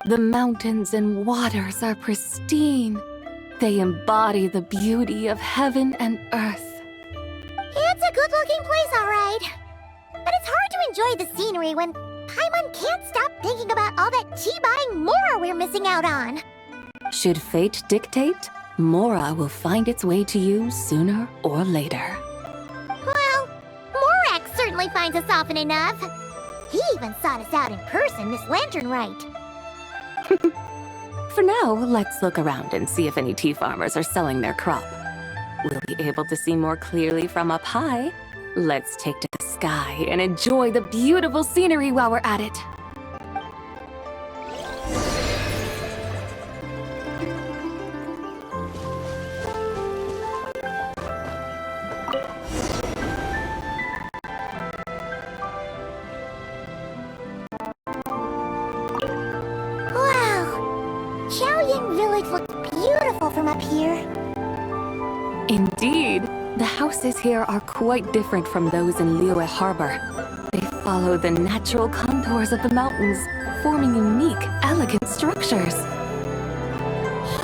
The mountains and waters are pristine. They embody the beauty of heaven and earth. It's a good-looking place, all right. But it's hard to enjoy the scenery when Paimon can't stop thinking about all that tea-buying Mora we're missing out on. Should fate dictate, Mora will find its way to you sooner or later. Well, Morak certainly finds us often enough. He even sought us out in person this lantern rite. For now, let's look around and see if any tea farmers are selling their crop. We'll be able to see more clearly from up high. Let's take to the sky and enjoy the beautiful scenery while we're at it. Village looks beautiful from up here. Indeed. The houses here are quite different from those in Liyue Harbor. They follow the natural contours of the mountains, forming unique, elegant structures.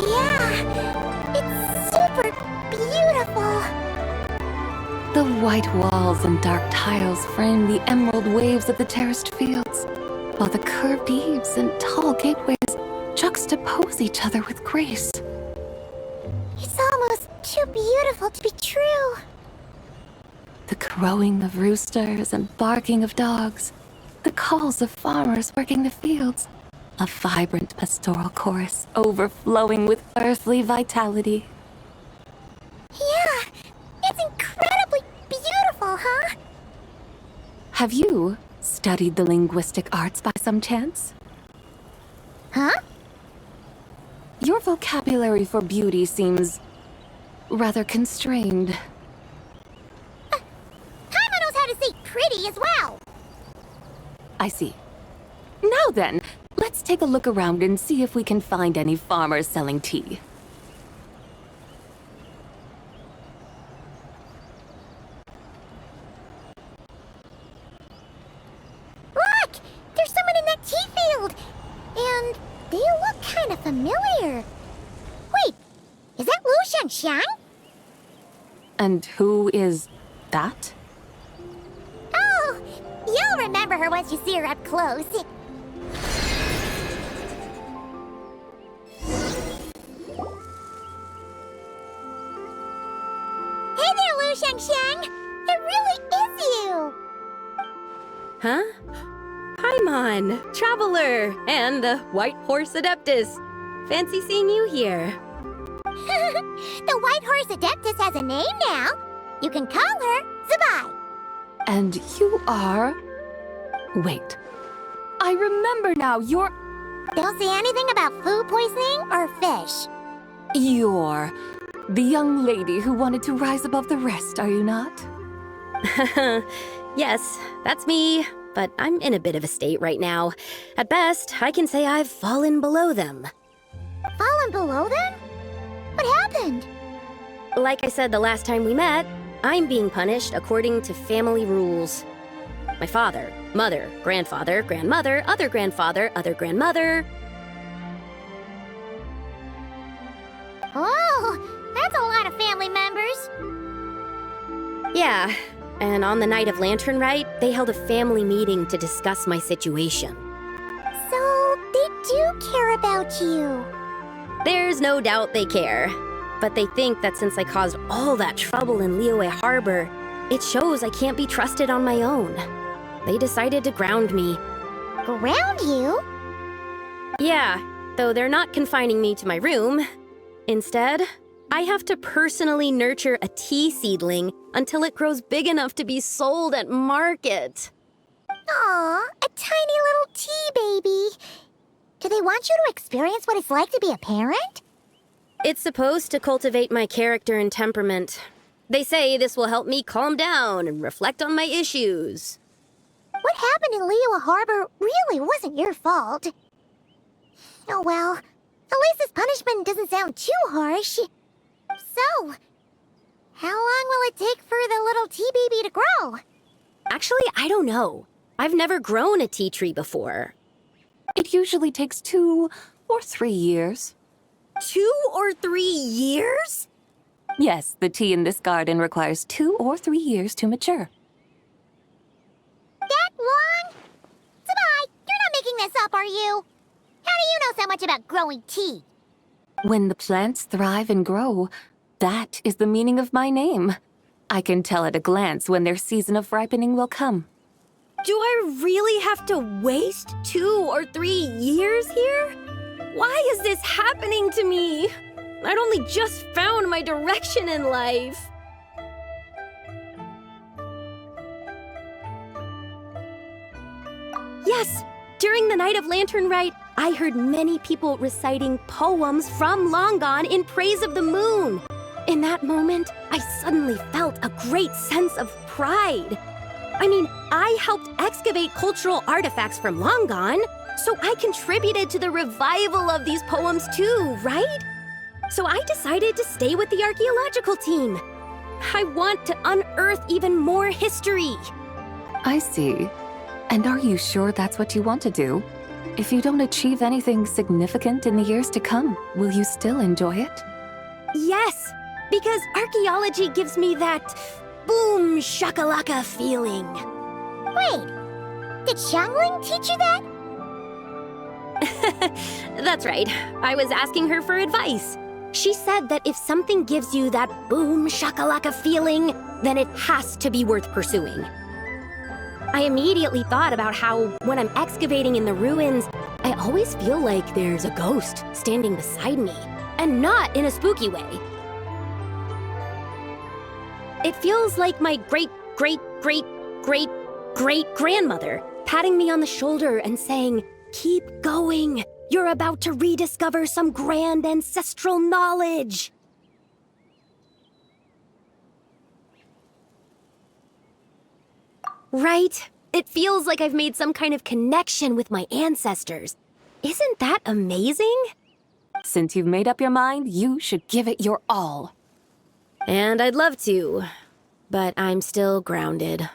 Yeah, it's super beautiful. The white walls and dark tiles frame the emerald waves of the terraced fields, while the curved eaves and tall gateways juxtapose each other with grace. It's almost too beautiful to be true. The crowing of roosters and barking of dogs, the calls of farmers working the fields, a vibrant pastoral chorus overflowing with earthly vitality. Yeah, it's incredibly beautiful, huh? Have you studied the linguistic arts by some chance? Huh? Your vocabulary for beauty seems rather constrained. Paimon knows how to say pretty as well. I see. Now then, let's take a look around and see if we can find any farmers selling tea. Look! There's someone in that tea field! And they look kind of familiar. Wait, is that Lu Xiangxiang? And who is that? Oh, you'll remember her once you see her up close. Hey there, Lu Xiangxiang! It really is you! Huh? Paimon, Traveler, and the White Horse Adeptus. Fancy seeing you here. The White Horse Adeptus has a name now. You can call her Zabai. And you are... Wait. I remember now, you're Don't say anything about food poisoning or fish. the young lady who wanted to rise above the rest, are you not? Yes, that's me. But I'm in a bit of a state right now. At best, I can say I've fallen below them. Fallen below them? What happened? Like I said the last time we met, I'm being punished according to family rules. My father, mother, grandfather, grandmother, other grandfather, other grandmother. Oh, that's a lot of family members. Yeah, and on the night of Lantern Rite, they held a family meeting to discuss my situation. So, they do care about you. There's no doubt they care. But they think that since I caused all that trouble in Liyue Harbor, it shows I can't be trusted on my own. They decided to ground me. Ground you? Yeah, though they're not confining me to my room. Instead, I have to personally nurture a tea seedling until it grows big enough to be sold at market. Aw, a tiny little tea baby. Do they want you to experience what it's like to be a parent? It's supposed to cultivate my character and temperament. They say this will help me calm down and reflect on my issues. What happened in Liyue Harbor really wasn't your fault. Oh well, at least this punishment doesn't sound too harsh. So, how long will it take for the little tea baby to grow? Actually, I don't know. I've never grown a tea tree before. It usually takes 2 or 3 years. 2 or 3 years? Yes, the tea in this garden requires 2 or 3 years to mature. That long? Sabai, you're not making this up, are you? How do you know so much about growing tea? When the plants thrive and grow, that is the meaning of my name. I can tell at a glance when their season of ripening will come. Do I really have to waste 2 or 3 years here? Why is this happening to me? I'd only just found my direction in life. Yes, during the Night of Lantern Rite, I heard many people reciting poems from Long Gone in praise of the moon. In that moment, I suddenly felt a great sense of pride. I mean, I helped excavate cultural artifacts from Long Gone, so I contributed to the revival of these poems too, right? So I decided to stay with the archaeological team. I want to unearth even more history. I see. And are you sure that's what you want to do? If you don't achieve anything significant in the years to come, will you still enjoy it? Yes, because archaeology gives me that boom shakalaka feeling. Wait, did Xiangling teach you that? That's right. I was asking her for advice. She said that if something gives you that boom shakalaka feeling, then it has to be worth pursuing. I immediately thought about how, when I'm excavating in the ruins, I always feel like there's a ghost standing beside me, and not in a spooky way. It feels like my great-great-great-great-great-grandmother patting me on the shoulder and saying, "Keep going. You're about to rediscover some grand ancestral knowledge." Right? It feels like I've made some kind of connection with my ancestors. Isn't that amazing? Since you've made up your mind, you should give it your all. And I'd love to, but I'm still grounded.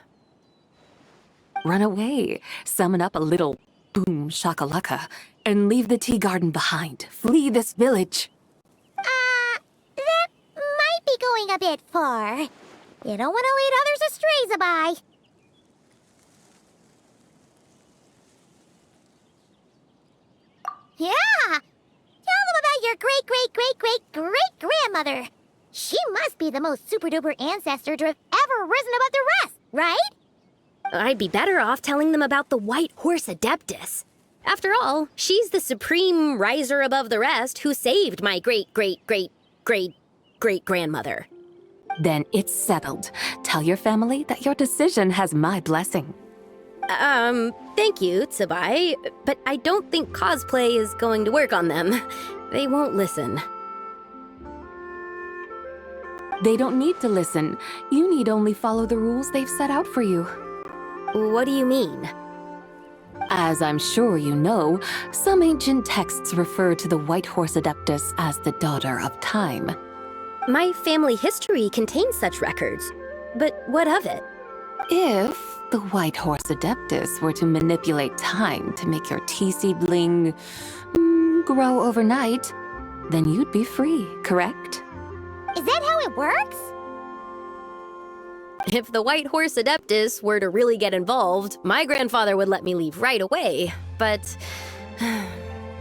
Run away, summon up a little boom shakalaka, and leave the tea garden behind. Flee this village. That might be going a bit far. You don't want to lead others astray, Sabai. Yeah! Tell them about your great-great-great-great-great-grandmother. She must be the most super-duper ancestor to have ever risen above the rest, right? I'd be better off telling them about the White Horse Adeptus. After all, she's the supreme riser above the rest who saved my great-great-great-great-great-grandmother. Then it's settled. Tell your family that your decision has my blessing. Thank you, Tsubai, but I don't think cosplay is going to work on them. They won't listen. They don't need to listen. You need only follow the rules they've set out for you. What do you mean? As I'm sure you know, some ancient texts refer to the White Horse Adeptus as the Daughter of Time. My family history contains such records. But what of it? If the White Horse Adeptus were to manipulate time to make your tea seedling grow overnight, then you'd be free, correct? Is that how it works? If the White Horse Adeptus were to really get involved, my grandfather would let me leave right away. But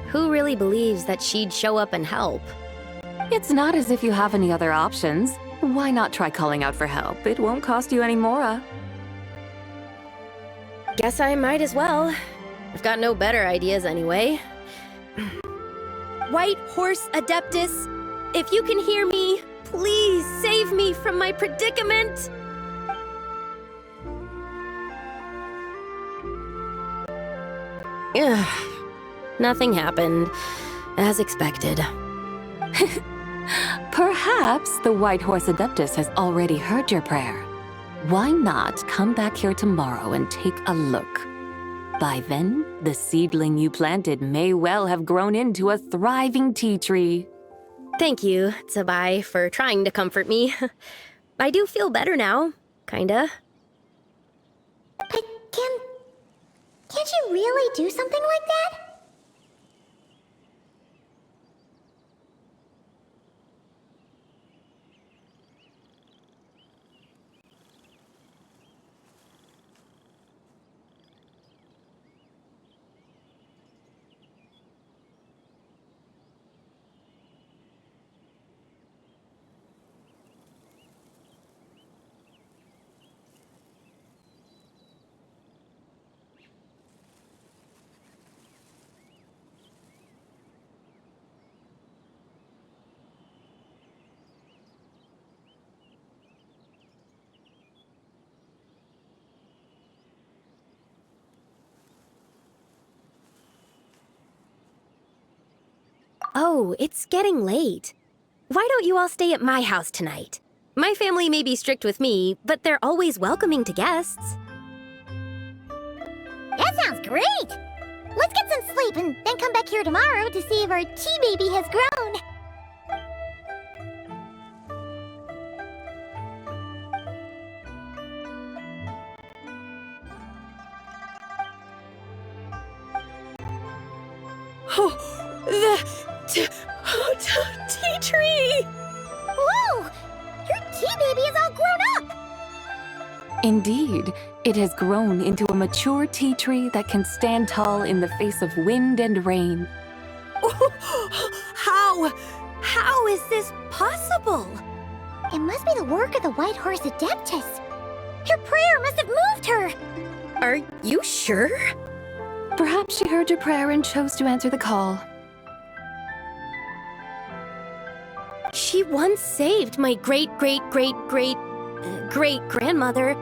who really believes that she'd show up and help? It's not as if you have any other options. Why not try calling out for help? It won't cost you any more. Guess I might as well. I've got no better ideas anyway. White Horse Adeptus, if you can hear me, please save me from my predicament! Ugh. Nothing happened, as expected. Perhaps the White Horse Adeptus has already heard your prayer. Why not come back here tomorrow and take a look? By then, the seedling you planted may well have grown into a thriving tea tree. Thank you, Tsubai, for trying to comfort me. I do feel better now, kinda. But can't you really do something like that? Oh, it's getting late. Why don't you all stay at my house tonight? My family may be strict with me, but they're always welcoming to guests. That sounds great! Let's get some sleep and then come back here tomorrow to see if our tea baby has grown. Oh, the tea tree! Whoa! Your tea baby is all grown up! Indeed, it has grown into a mature tea tree that can stand tall in the face of wind and rain. How is this possible? It must be the work of the White Horse Adeptus. Your prayer must have moved her! Are you sure? Perhaps she heard your prayer and chose to answer the call. She once saved my great-great-great-great-great-grandmother.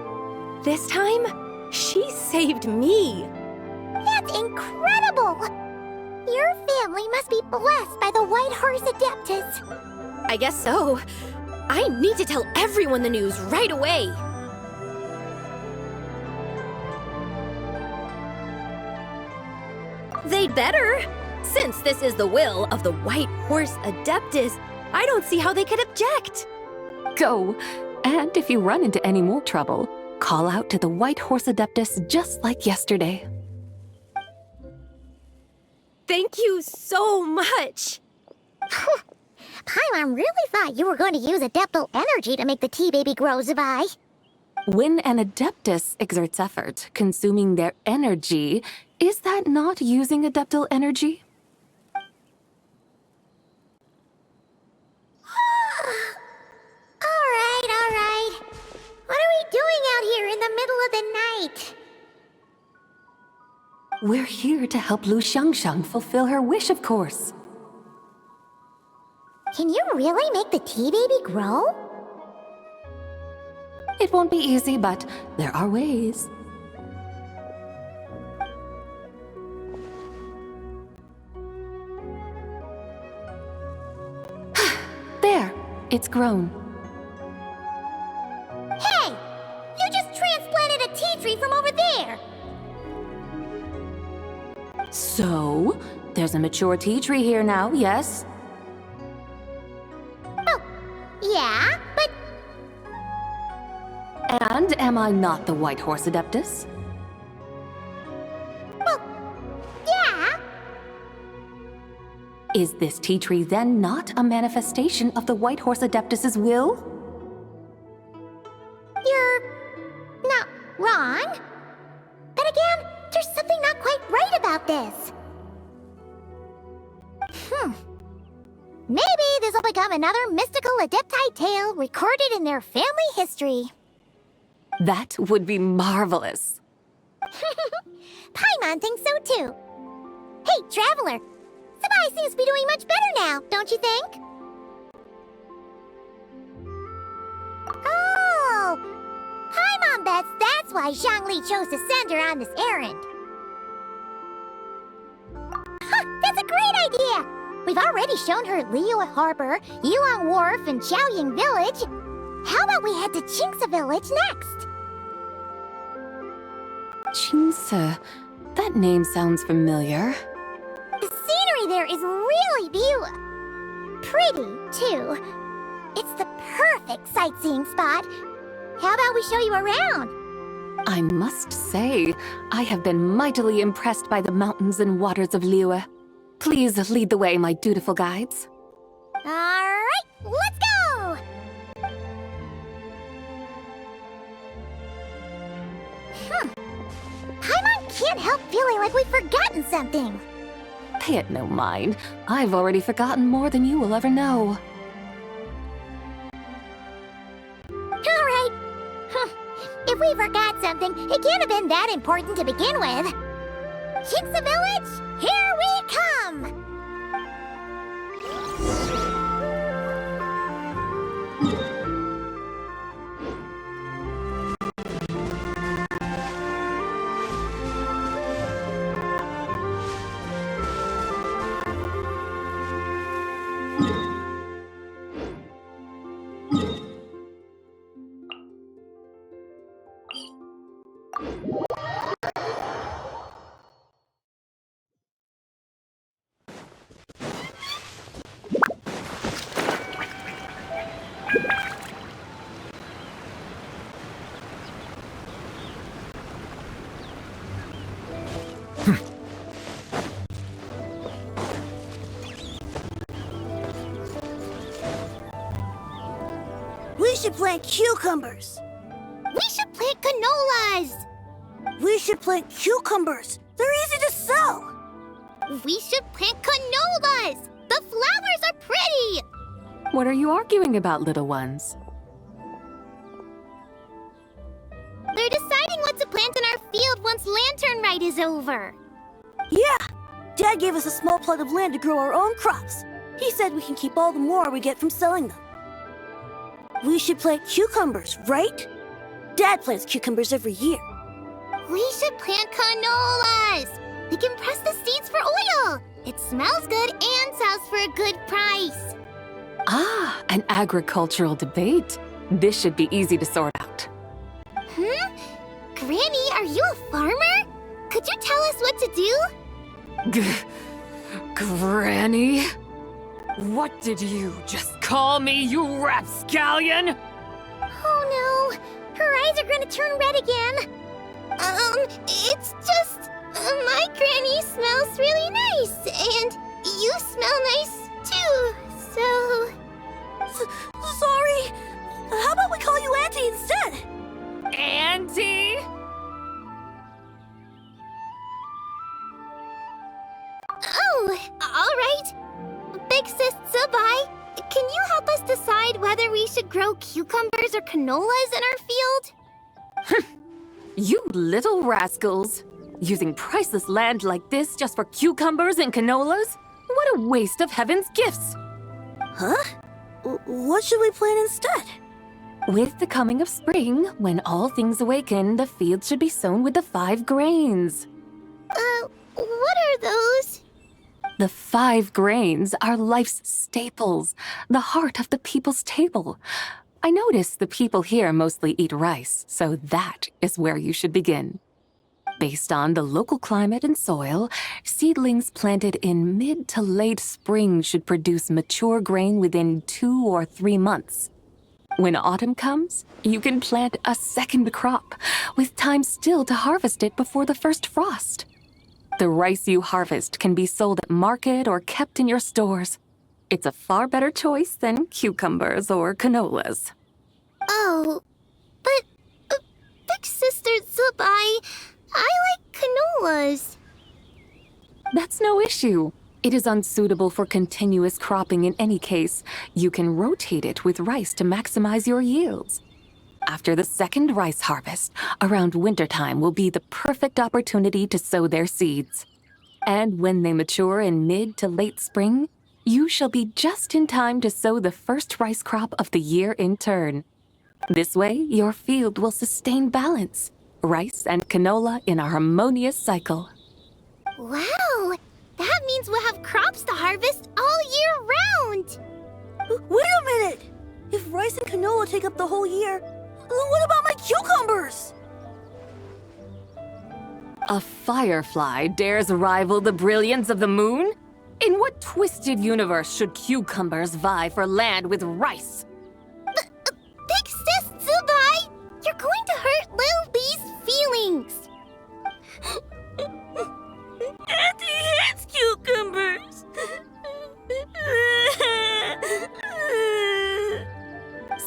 This time, she saved me. That's incredible! Your family must be blessed by the White Horse Adeptus. I guess so. I need to tell everyone the news right away. They'd better. Since this is the will of the White Horse Adeptus, I don't see how they could object. Go! And if you run into any more trouble, call out to the White Horse Adeptus just like yesterday. Thank you so much. Paimon really thought you were going to use Adeptal energy to make the tea baby grow, Zabai. When an Adeptus exerts effort, consuming their energy, is that not using Adeptal energy? All right. What are we doing out here in the middle of the night? We're here to help Lu Xiangxiang fulfill her wish, of course. Can you really make the tea baby grow? It won't be easy, but there are ways. There, it's grown. Hey! You just transplanted a tea tree from over there! So, there's a mature tea tree here now, yes? Oh, yeah, but And am I not the White Horse Adeptus? well, yeah. Is this tea tree then not a manifestation of the White Horse Adeptus's will? You're not wrong. But again, there's something not quite right about this. Maybe this will become another mystical Adepti tale recorded in their family history. That would be marvelous. Paimon thinks so too. Hey, Traveler! Sabai seems to be doing much better now, don't you think? Oh! Paimon bets that's why Zhongli chose to send her on this errand. That's a great idea! We've already shown her Liyue Harbor, Yulong Wharf, and Xiaoying Village. How about we head to Qingce Village next? Qingce. That name sounds familiar. The scenery there is really pretty, too. It's the perfect sightseeing spot. How about we show you around? I must say, I have been mightily impressed by the mountains and waters of Liyue. Please lead the way, my dutiful guides. All right, let's go! Paimon can't help feeling like we've forgotten something. Pay it no mind. I've already forgotten more than you will ever know. All right. If we forgot something, it can't have been that important to begin with. Qingce Village, here we come! We should plant cucumbers. We should plant canolas. We should plant cucumbers. They're easy to sell. We should plant canolas. The flowers are pretty. What are you arguing about, little ones? They're deciding what to plant in our field once Lantern Rite is over. Yeah. Dad gave us a small plot of land to grow our own crops. He said we can keep all the more we get from selling them. We should plant cucumbers, right? Dad plants cucumbers every year. We should plant canolas. We can press the seeds for oil. It smells good and sells for a good price. Ah, an agricultural debate. This should be easy to sort out. Granny, are you a farmer? Could you tell us what to do? Granny? What did you just call me, you rapscallion? Oh no, her eyes are gonna turn red again. It's just, my granny smells really nice, and you smell nice too, so... Sorry. How about we call you Auntie instead? Auntie? Oh, alright. Big Sis Zubai, can you help us decide whether we should grow cucumbers or canolas in our field? You little rascals! Using priceless land like this just for cucumbers and canolas? What a waste of heaven's gifts! Huh? What should we plant instead? With the coming of spring, when all things awaken, the fields should be sown with the 5 grains. What are those? The 5 grains are life's staples, the heart of the people's table. I notice the people here mostly eat rice, so that is where you should begin. Based on the local climate and soil, seedlings planted in mid to late spring should produce mature grain within 2 or 3 months. When autumn comes, you can plant a second crop, with time still to harvest it before the first frost. The rice you harvest can be sold at market or kept in your stores. It's a far better choice than cucumbers or canolas. Oh, but Big Sister Zubai, I like canolas. That's no issue. It is unsuitable for continuous cropping in any case. You can rotate it with rice to maximize your yields. After the second rice harvest, around wintertime will be the perfect opportunity to sow their seeds. And when they mature in mid to late spring, you shall be just in time to sow the first rice crop of the year in turn. This way, your field will sustain balance, rice and canola in a harmonious cycle. Wow, that means we'll have crops to harvest all year round. Wait a minute! If rice and canola take up the whole year, what about my cucumbers? A firefly dares rival the brilliance of the moon? In what twisted universe should cucumbers vie for land with rice? Big Sis Zubai, you're going to hurt Lil Lee's feelings. Auntie hates cucumbers.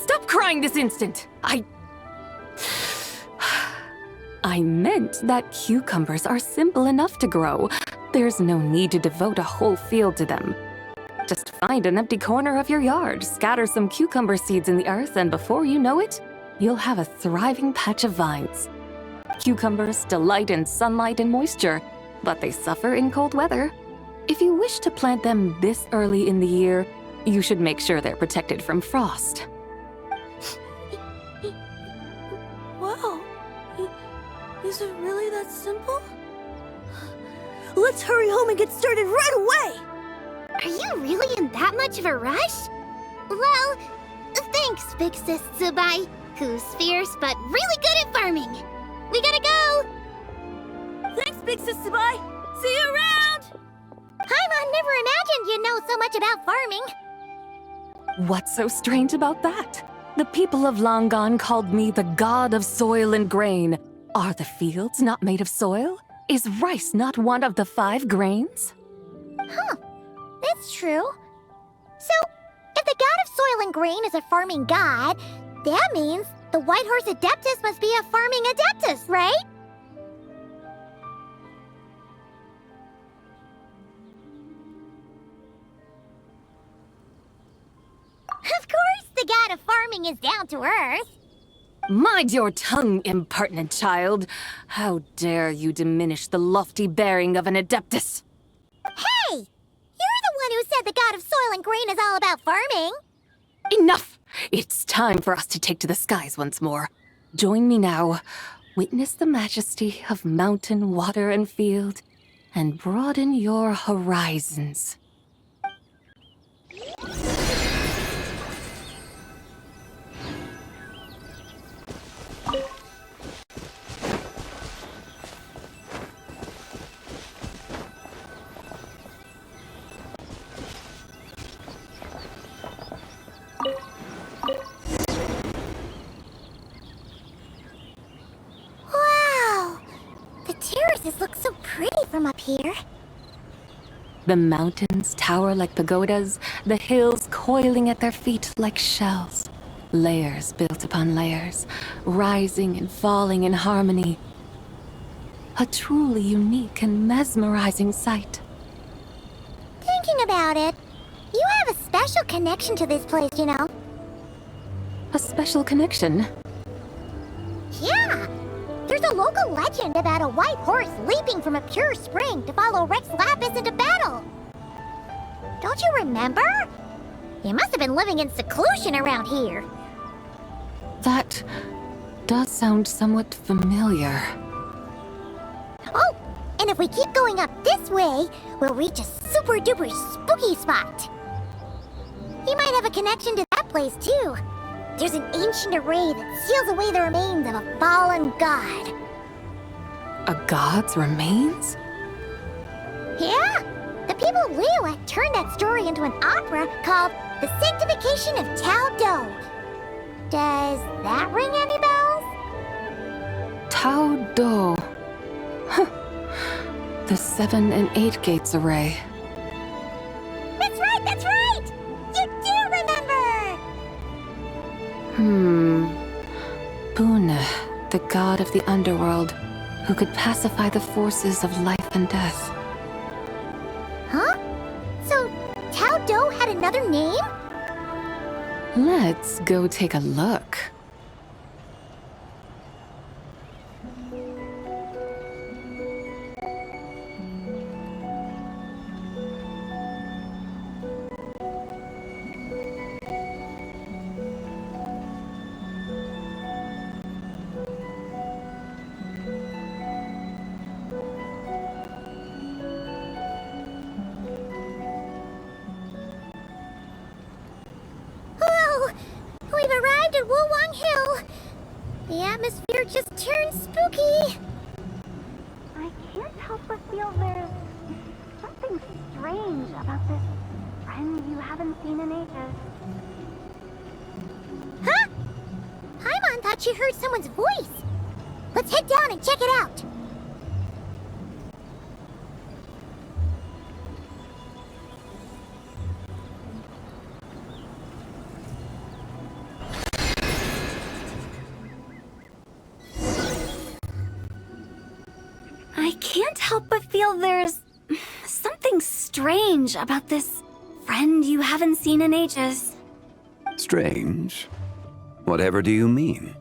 Stop crying this instant! I meant that cucumbers are simple enough to grow. There's no need to devote a whole field to them. Just find an empty corner of your yard, scatter some cucumber seeds in the earth, and before you know it, you'll have a thriving patch of vines. Cucumbers delight in sunlight and moisture, but they suffer in cold weather. If you wish to plant them this early in the year, you should make sure they're protected from frost. Wow. Is it really that simple? Let's hurry home and get started right away! Are you really in that much of a rush? Well, thanks, Big Sis Zubai, who's fierce but really good at farming. We gotta go! Thanks, Big Sis Zubai! See you around! Paimon never imagined you'd know so much about farming. What's so strange about that? The people of Longon called me the god of soil and grain. Are the fields not made of soil? Is rice not one of the 5 grains? Huh, that's true. So, if the god of soil and grain is a farming god, That means the White Horse Adeptus must be a farming Adeptus, right? Of course, the god of farming is down to earth. Mind your tongue, impertinent child. How dare you diminish the lofty bearing of an Adeptus? Hey! You're the one who said the god of soil and grain is all about farming. Enough! It's time for us to take to the skies once more. Join me now. Witness the majesty of mountain, water, and field, and broaden your horizons. Wow! The terraces look so pretty from up here. The mountains tower like pagodas, the hills coiling at their feet like shells. Layers built upon layers, rising and falling in harmony. A truly unique and mesmerizing sight. Thinking about it, you have a special connection to this place, you know. A special connection. Yeah! There's a local legend about a white horse leaping from a pure spring to follow Rex Lapis into battle. Don't you remember? You must have been living in seclusion around here. That does sound somewhat familiar. Oh, and if we keep going up this way, we'll reach a super duper spooky spot. You might have a connection to that place too. There's an ancient array that seals away the remains of a fallen god. A god's remains? Yeah? The people of Liyue turned that story into an opera called The Sanctification of Tao Do. Does that ring any bells? Tao Do. Huh. The 7 and 8 gates array. That's right, that's right! You do remember! Buna, the god of the underworld, who could pacify the forces of life and death. Huh? So, Tao Do had another name? Let's go take a look. Whoa! We've arrived at Wulwang Hill. The atmosphere just turned spooky. I can't help but feel there's something strange about this friend you haven't seen in ages. Huh? Paimon thought she heard someone's voice. Let's head down and check it out. I can't help but feel there's something strange about this friend you haven't seen in ages. Strange? Whatever do you mean?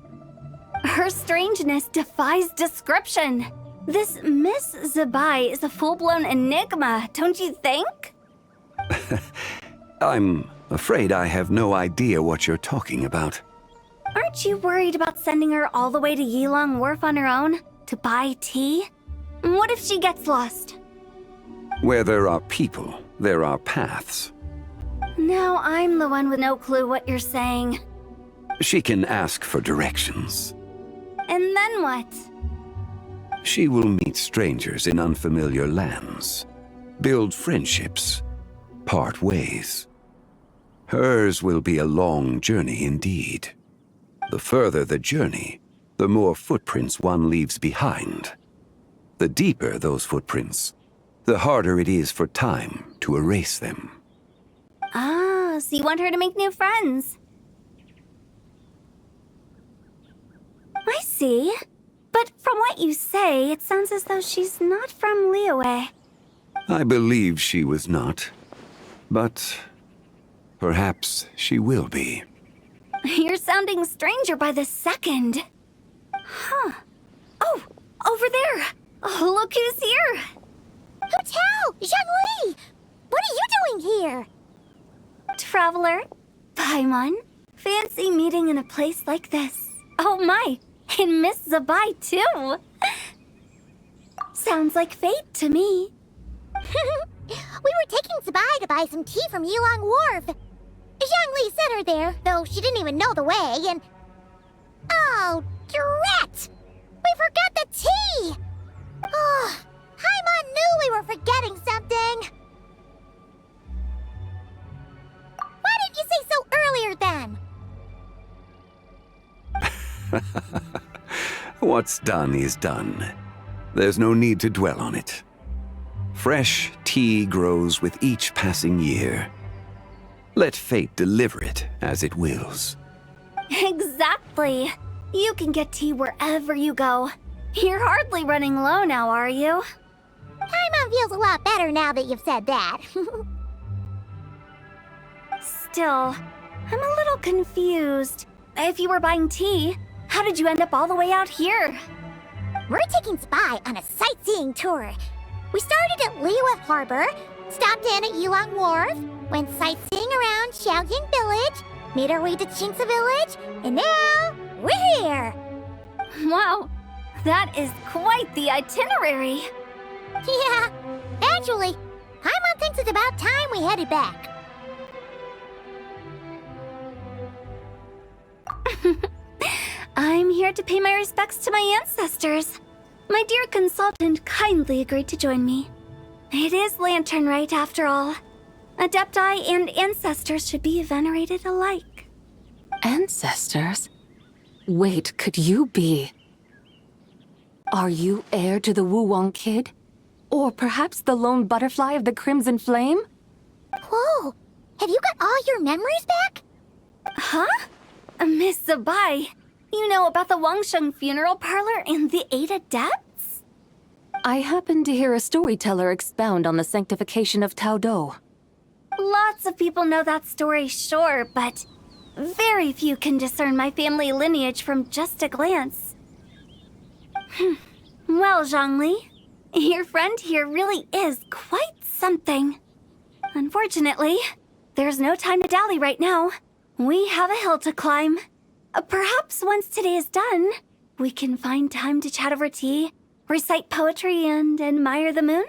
Her strangeness defies description. This Miss Zabai is a full-blown enigma, don't you think? I'm afraid I have no idea what you're talking about. Aren't you worried about sending her all the way to Yilong Wharf on her own to buy tea? What if she gets lost? Where there are people, there are paths. Now I'm the one with no clue what you're saying. She can ask for directions. And then what? She will meet strangers in unfamiliar lands, build friendships, part ways. Hers will be a long journey indeed. The further the journey, the more footprints one leaves behind. The deeper those footprints, the harder it is for time to erase them. Ah, so you want her to make new friends? see. But from what you say, it sounds as though she's not from Liyue. I believe she was not. But perhaps she will be. You're sounding stranger by the second. Huh. Oh, over there. Oh, look who's here. Hu Tao! Zhongli! What are you doing here? Traveler. Paimon. Fancy meeting in a place like this. Oh my, and Miss Zabai too. Sounds like fate to me. We were taking Zabai to buy some tea from Yilong Wharf. Zhongli sent her there, though she didn't even know the way, and... Oh, drat! We forgot the tea! Oh, Paimon knew we were forgetting something. Why didn't you say so earlier then? What's done is done. There's no need to dwell on it. Fresh tea grows with each passing year. Let fate deliver it as it wills. Exactly. You can get tea wherever you go. You're hardly running low now, are you? Paimon feels a lot better now that you've said that. Still, I'm a little confused. If you were buying tea, how did you end up all the way out here? We're taking Spy on a sightseeing tour. We started at Liyue Harbor, stopped in at Yilong Wharf, went sightseeing around Xiaoying Village, made our way to Qingce Village, and now we're here. Wow, that is quite the itinerary. Yeah, actually, Paimon thinks it's about time we headed back. I'm here to pay my respects to my ancestors. My dear consultant kindly agreed to join me. It is Lantern Rite, after all. Adepti and ancestors should be venerated alike. Ancestors? Wait, could you be? Are you heir to the Wuwang kid? Or perhaps the lone butterfly of the Crimson Flame? Whoa, have you got all your memories back? Huh? Miss Zabai, you know about the Wangsheng funeral parlor and the 8 adepts? I happened to hear a storyteller expound on the sanctification of Tao Do. Lots of people know that story, sure, but very few can discern my family lineage from just a glance. Well, Zhongli, your friend here really is quite something. Unfortunately, there's no time to dally right now. We have a hill to climb. Perhaps once today is done, we can find time to chat over tea, recite poetry, and admire the moon?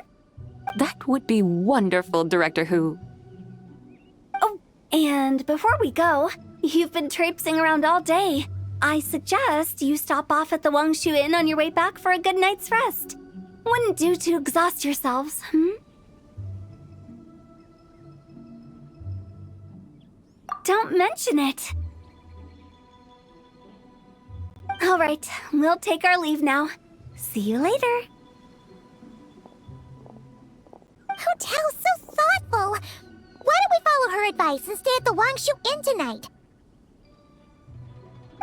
That would be wonderful, Director Hu. Oh, and before we go, you've been traipsing around all day. I suggest you stop off at the Wangshu Inn on your way back for a good night's rest. Wouldn't do to exhaust yourselves, Don't mention it. All right, we'll take our leave now. See you later. Hotel's so thoughtful. Why don't we follow her advice and stay at the Wangshu Inn tonight?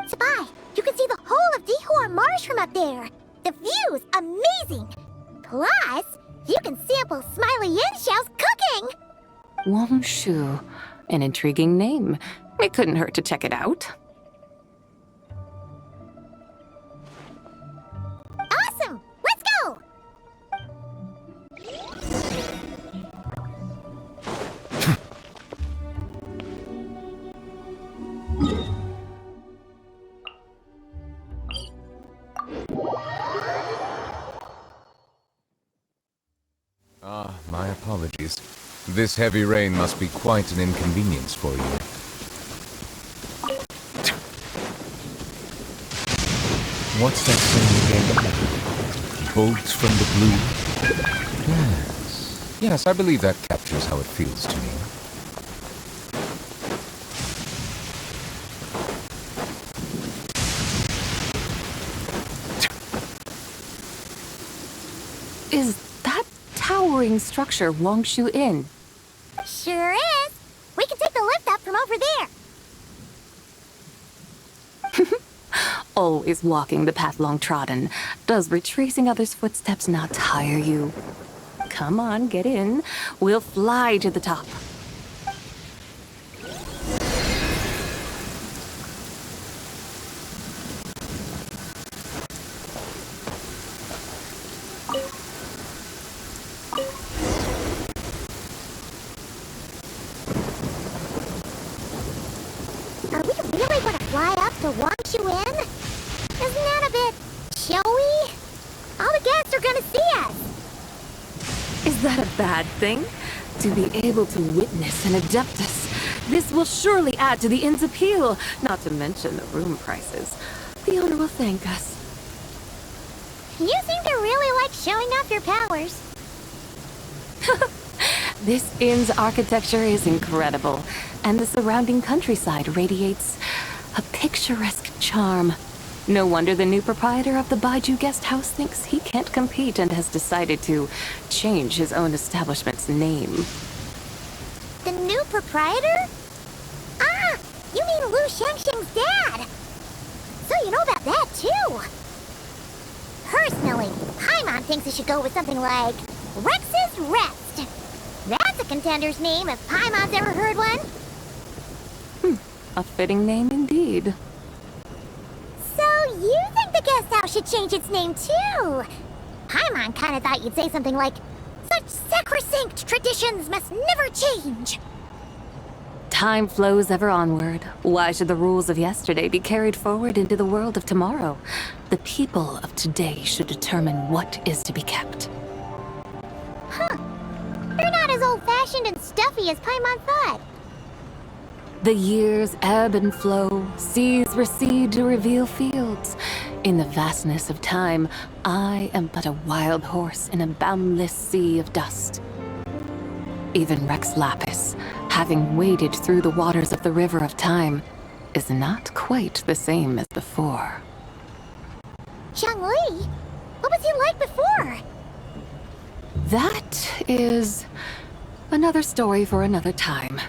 Spy, you can see the whole of Dihua Marsh from up there. The view's amazing. Plus, you can sample Smiley Yin-Xiao's cooking. Wangshu. An intriguing name. It couldn't hurt to check it out. Awesome! Let's go! My apologies. This heavy rain must be quite an inconvenience for you. What's that saying again? Bolts from the blue? Yes. Yes, I believe that captures how it feels to me. Is that towering structure Wangshu Inn? Sure is. We can take the lift up from over there. always walking the path long trodden. Does retracing others' footsteps not tire you? Come on, get in. We'll fly to the top. Are we really gonna fly up to watch you in? Isn't that a bit showy? All the guests are gonna see us. Is that a bad thing? To be able to witness an Adeptus. This will surely add to the inn's appeal, not to mention the room prices. The owner will thank us. You seem to really like showing off your powers. This inn's architecture is incredible, and the surrounding countryside radiates a picturesque charm. No wonder the new proprietor of the Baiju guest house thinks he can't compete and has decided to change his own establishment's name. The new proprietor? Ah, you mean Lu Shangxing's dad. So you know about that too. Personally, Paimon thinks it should go with something like Rex's Rest. That's a contender's name if Paimon's ever heard one. A fitting name indeed. So you think the guest house should change its name too? Paimon kinda thought you'd say something like, such sacrosanct traditions must never change. Time flows ever onward. Why should the rules of yesterday be carried forward into the world of tomorrow? The people of today should determine what is to be kept. Huh. You're not as old-fashioned and stuffy as Paimon thought. The years ebb and flow, seas recede to reveal fields. In the vastness of time, I am but a wild horse in a boundless sea of dust. Even Rex Lapis, having waded through the waters of the river of time, is not quite the same as before. Zhongli? What was he like before? That is another story for another time.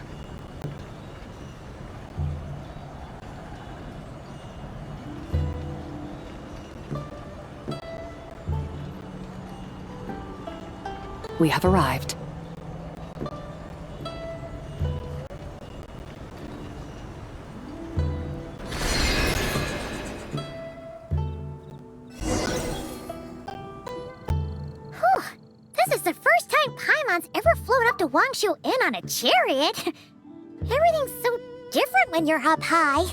We have arrived. Whew. This is the first time Paimon's ever flown up to Wangshu Inn on a chariot. Everything's so different when you're up high.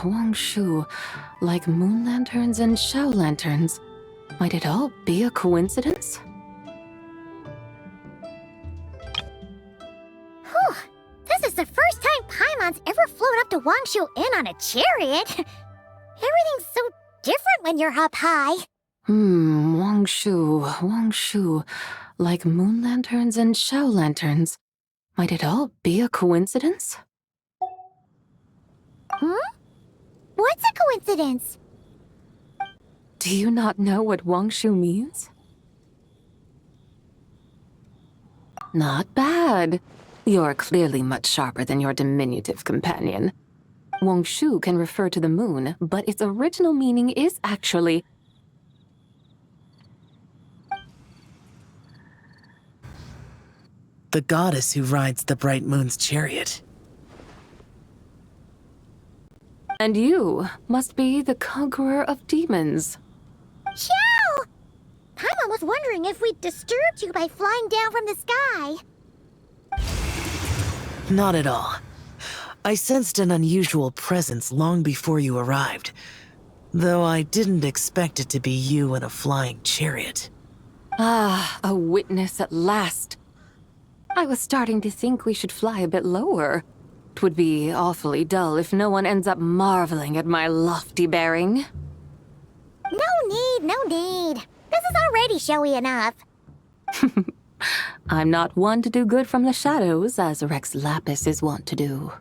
Wangshu. Like moon lanterns and shell lanterns. Might it all be a coincidence? Whew. This is the first time Paimon's ever flown up to Wangshu Inn on a chariot. Everything's so different when you're up high. Wangshu. Like moon lanterns and shell lanterns. Might it all be a coincidence? What's a coincidence? Do you not know what Wangshu means? Not bad. You're clearly much sharper than your diminutive companion. Wangshu can refer to the moon, but its original meaning is actually... The goddess who rides the bright moon's chariot. And you must be the conqueror of demons. Chow! Paimon was wondering if we'd disturbed you by flying down from the sky. Not at all. I sensed an unusual presence long before you arrived, though I didn't expect it to be you in a flying chariot. Ah, a witness at last. I was starting to think we should fly a bit lower. 'Twould be awfully dull if no one ends up marveling at my lofty bearing. No need. This is already showy enough. I'm not one to do good from the shadows, as Rex Lapis is wont to do.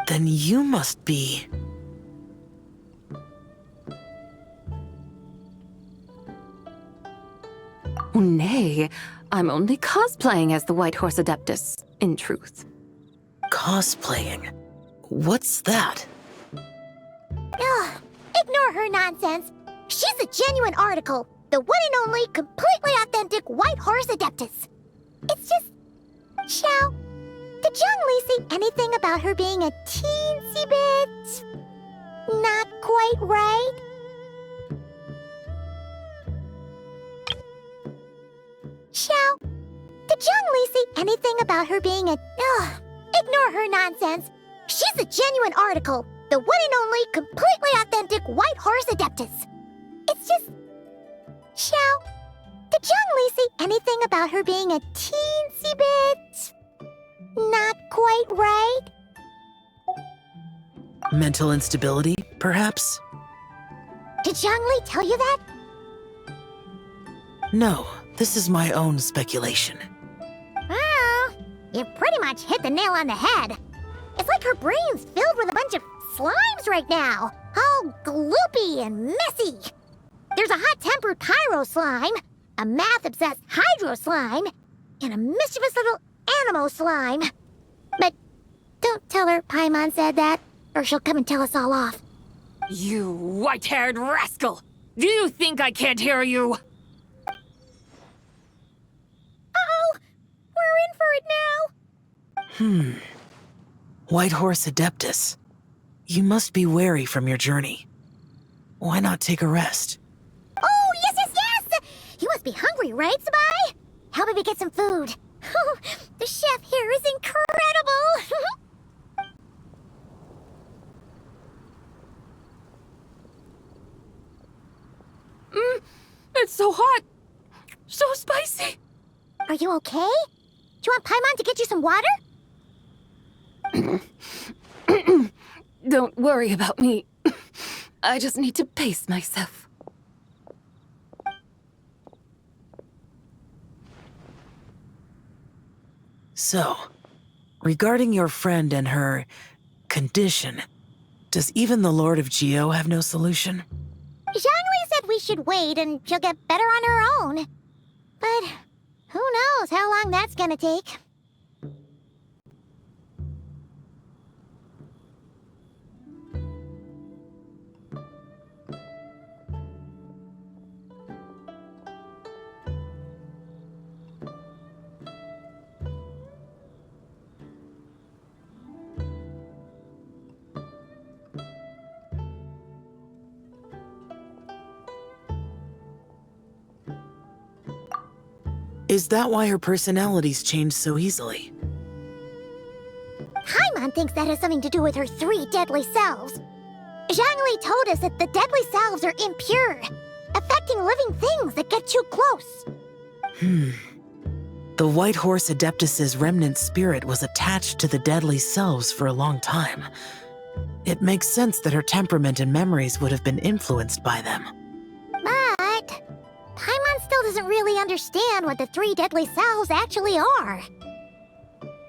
Then you must be... Nay, I'm only cosplaying as the White Horse Adeptus, in truth. cosplaying. What's that? Ugh, ignore her nonsense. She's a genuine article. The one and only, completely authentic White Horse Adeptus. It's just... Xiao, did Zhang Li say anything about her being a teensy bit... not quite right? Xiao, did Zhang Li say anything about her being a... Ugh, ignore her nonsense. She's a genuine article. The one and only, completely authentic White Horse Adeptus. It's just... Xiao, did Zhang Li say anything about her being a teensy bit... not quite right? Mental instability, perhaps? Did Zhang Li tell you that? No, this is my own speculation. Well, you pretty much hit the nail on the head. It's like her brain's filled with a bunch of slimes right now. All gloopy and messy. There's a hot-tempered pyro slime, a math-obsessed hydro slime, and a mischievous little animo slime. But don't tell her Paimon said that, or she'll come and tell us all off. You white-haired rascal! Do you think I can't hear you? Uh-oh! We're in for it now! White Horse Adeptus. You must be weary from your journey. Why not take a rest? Oh, yes! You must be hungry, right, Sabai? Help me get some food. The chef here is incredible! It's so hot! So spicy! Are you okay? Do you want Paimon to get you some water? Don't worry about me. I just need to pace myself. So, regarding your friend and her condition, does even the Lord of Geo have no solution? Zhangli said we should wait and she'll get better on her own. But who knows how long that's gonna take. Is that why her personalities change so easily? Paimon thinks that has something to do with her 3 deadly selves. Zhangli told us that the deadly selves are impure, affecting living things that get too close. The White Horse Adeptus's remnant spirit was attached to the deadly selves for a long time. It makes sense that her temperament and memories would have been influenced by them. But Paimon still doesn't really understand what the 3 deadly selves actually are.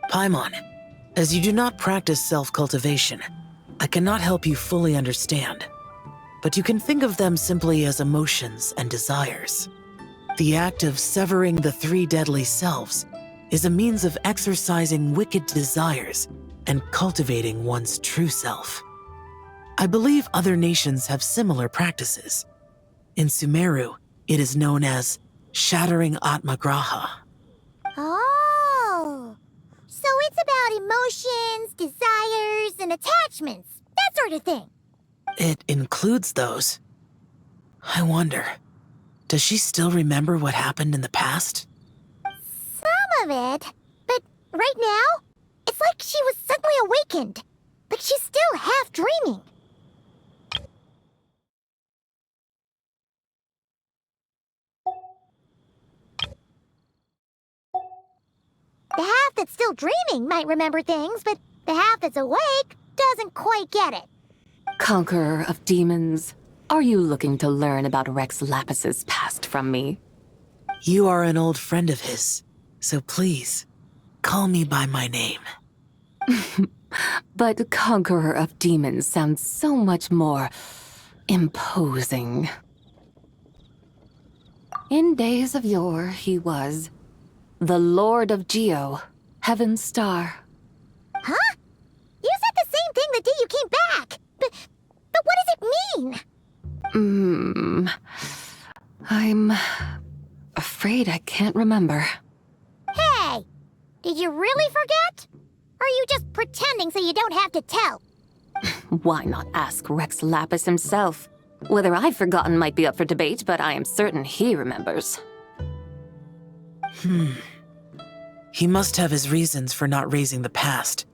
Paimon, as you do not practice self-cultivation, I cannot help you fully understand. But you can think of them simply as emotions and desires. The act of severing the 3 deadly selves is a means of exercising wicked desires and cultivating one's true self. I believe other nations have similar practices. In Sumeru, it is known as shattering Atmagraha. Oh, so it's about emotions, desires, and attachments, that sort of thing. It includes those. I wonder, does she still remember what happened in the past? Some of it, but right now, it's like she was suddenly awakened. Like she's still half dreaming. The half that's still dreaming might remember things, but the half that's awake doesn't quite get it. Conqueror of demons, are you looking to learn about Rex Lapis's past from me? You are an old friend of his, so please, call me by my name. But Conqueror of Demons sounds so much more imposing. In days of yore, he was the Lord of Geo, Heaven's Star. Huh? You said the same thing the day you came back. But what does it mean? I'm afraid I can't remember. Hey, did you really forget? Or are you just pretending so you don't have to tell? Why not ask Rex Lapis himself? Whether I've forgotten might be up for debate, but I am certain he remembers. He must have his reasons for not raising the past,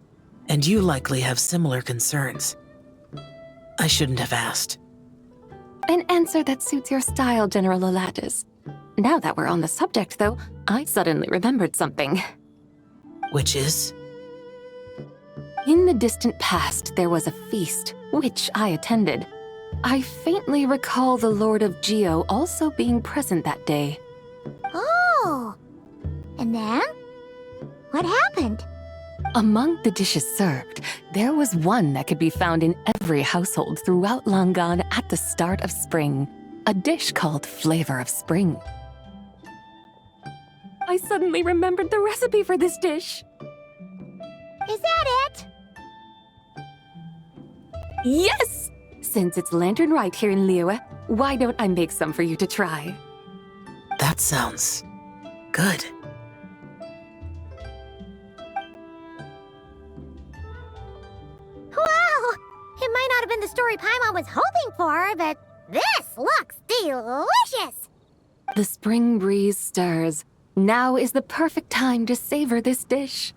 and you likely have similar concerns. I shouldn't have asked. An answer that suits your style, General Elatis. Now that we're on the subject, though, I suddenly remembered something. Which is? In the distant past, there was a feast, which I attended. I faintly recall the Lord of Geo also being present that day. Oh. And then? What happened? Among the dishes served, there was one that could be found in every household throughout Langan at the start of spring, a dish called Flavor of Spring. I suddenly remembered the recipe for this dish. Is that it? Yes! Since it's Lantern Right here in Liyue, why don't I make some for you to try? That sounds good. Wow! It might not have been the story Paimon was hoping for, but this looks delicious! The spring breeze stirs. Now is the perfect time to savor this dish.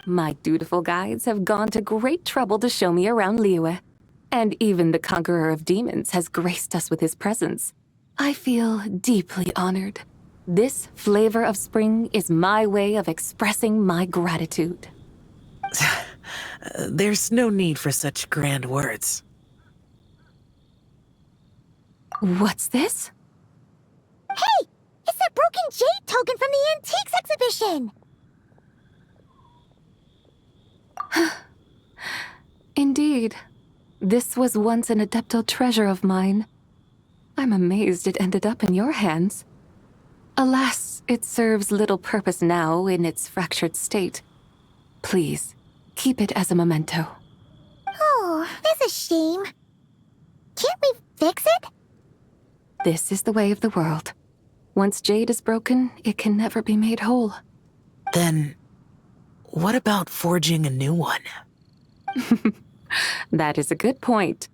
My dutiful guides have gone to great trouble to show me around Liyue, and even the Conqueror of Demons has graced us with his presence. I feel deeply honored. This Flavor of Spring is my way of expressing my gratitude. There's no need for such grand words. What's this? Hey! It's that broken jade token from the antiques exhibition! Indeed. This was once an adeptal treasure of mine. I'm amazed it ended up in your hands. Alas, it serves little purpose now in its fractured state. Please, keep it as a memento. Oh, that's a shame. Can't we fix it? This is the way of the world. Once jade is broken, it can never be made whole. Then, what about forging a new one? That is a good point.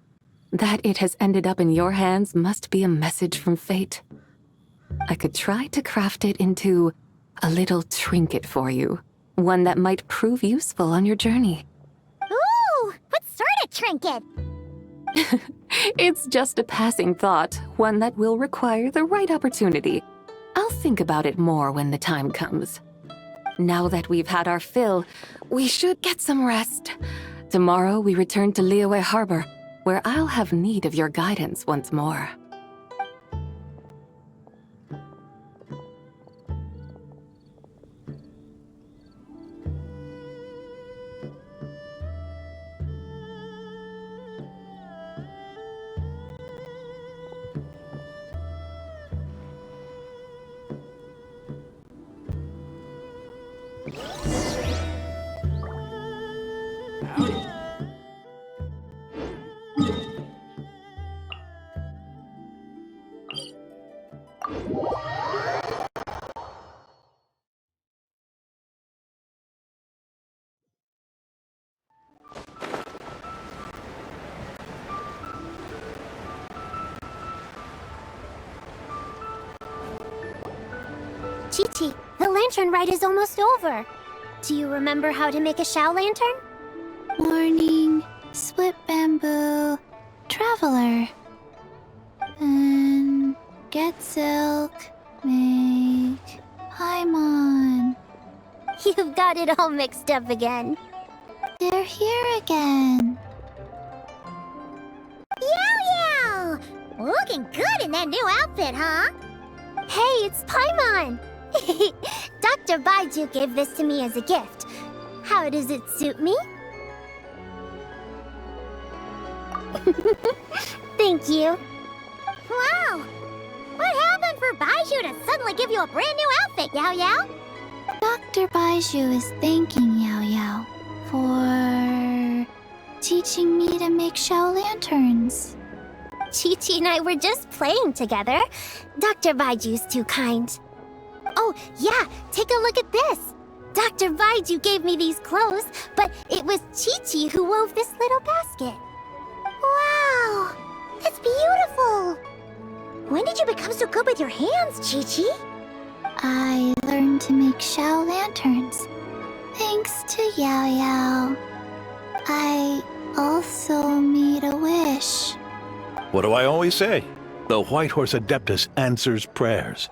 That it has ended up in your hands must be a message from fate. I could try to craft it into a little trinket for you, one that might prove useful on your journey. trinket. It's just a passing thought, one that will require the right opportunity. I'll think about it more when the time comes. Now that we've had our fill, we should get some rest. Tomorrow we return to Liyue Harbor, where I'll have need of your guidance once more. Chi-Chi, the lantern ride is almost over. Do you remember how to make a Shao lantern? Morning, split bamboo, traveler. And get silk, make Paimon. You've got it all mixed up again. They're here again. Yow! Looking good in that new outfit, huh? Hey, it's Paimon! Dr. Baiju gave this to me as a gift. How does it suit me? Thank you. Wow! What happened for Baiju to suddenly give you a brand new outfit, Yao Yao? Dr. Baiju is thanking Yao Yao for teaching me to make Shao lanterns. Chi-Chi and I were just playing together. Dr. Baiju's too kind. Oh, yeah, take a look at this. Dr. Baiju gave me these clothes, but it was Chi-Chi who wove this little basket. Wow, that's beautiful. When did you become so good with your hands, Chi-Chi? I learned to make Shao lanterns thanks to Yao Yao. I also made a wish. What do I always say? The White Horse Adeptus answers prayers.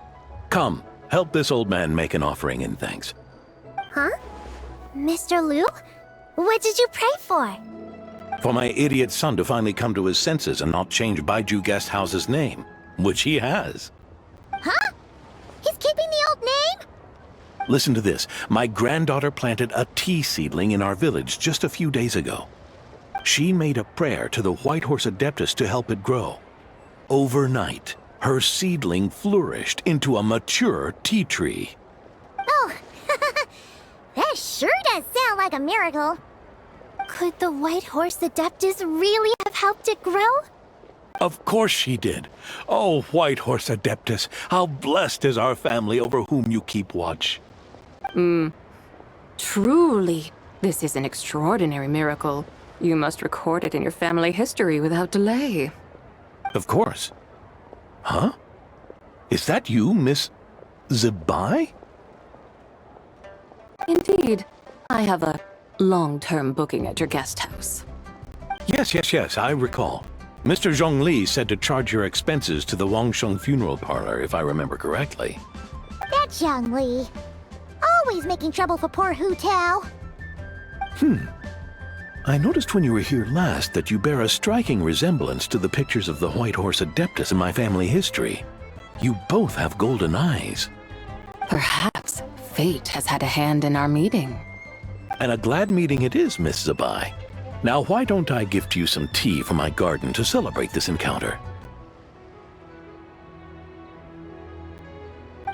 Come, help this old man make an offering in thanks. Huh? Mr. Liu? What did you pray for? For my idiot son to finally come to his senses and not change Baiju Guest House's name, which he has. Huh? He's keeping the old name? Listen to this. My granddaughter planted a tea seedling in our village just a few days ago. She made a prayer to the White Horse Adeptus to help it grow. Overnight, her seedling flourished into a mature tea tree. Oh, that sure does sound like a miracle. Could the White Horse Adeptus really have helped it grow? Of course she did. Oh, White Horse Adeptus, how blessed is our family over whom you keep watch. Truly, this is an extraordinary miracle. You must record it in your family history without delay. Of course. Huh? Is that you, Miss Zibai? Indeed, I have a long-term booking at your guest house. Yes, I recall. Mr. Zhongli said to charge your expenses to the Wangsheng funeral parlor, if I remember correctly. That's Young Li. Always making trouble for poor Hu Tao. I noticed when you were here last that you bear a striking resemblance to the pictures of the White Horse Adeptus in my family history. You both have golden eyes. Perhaps fate has had a hand in our meeting. And a glad meeting it is, Miss Zibai. Now, why don't I gift you some tea from my garden to celebrate this encounter?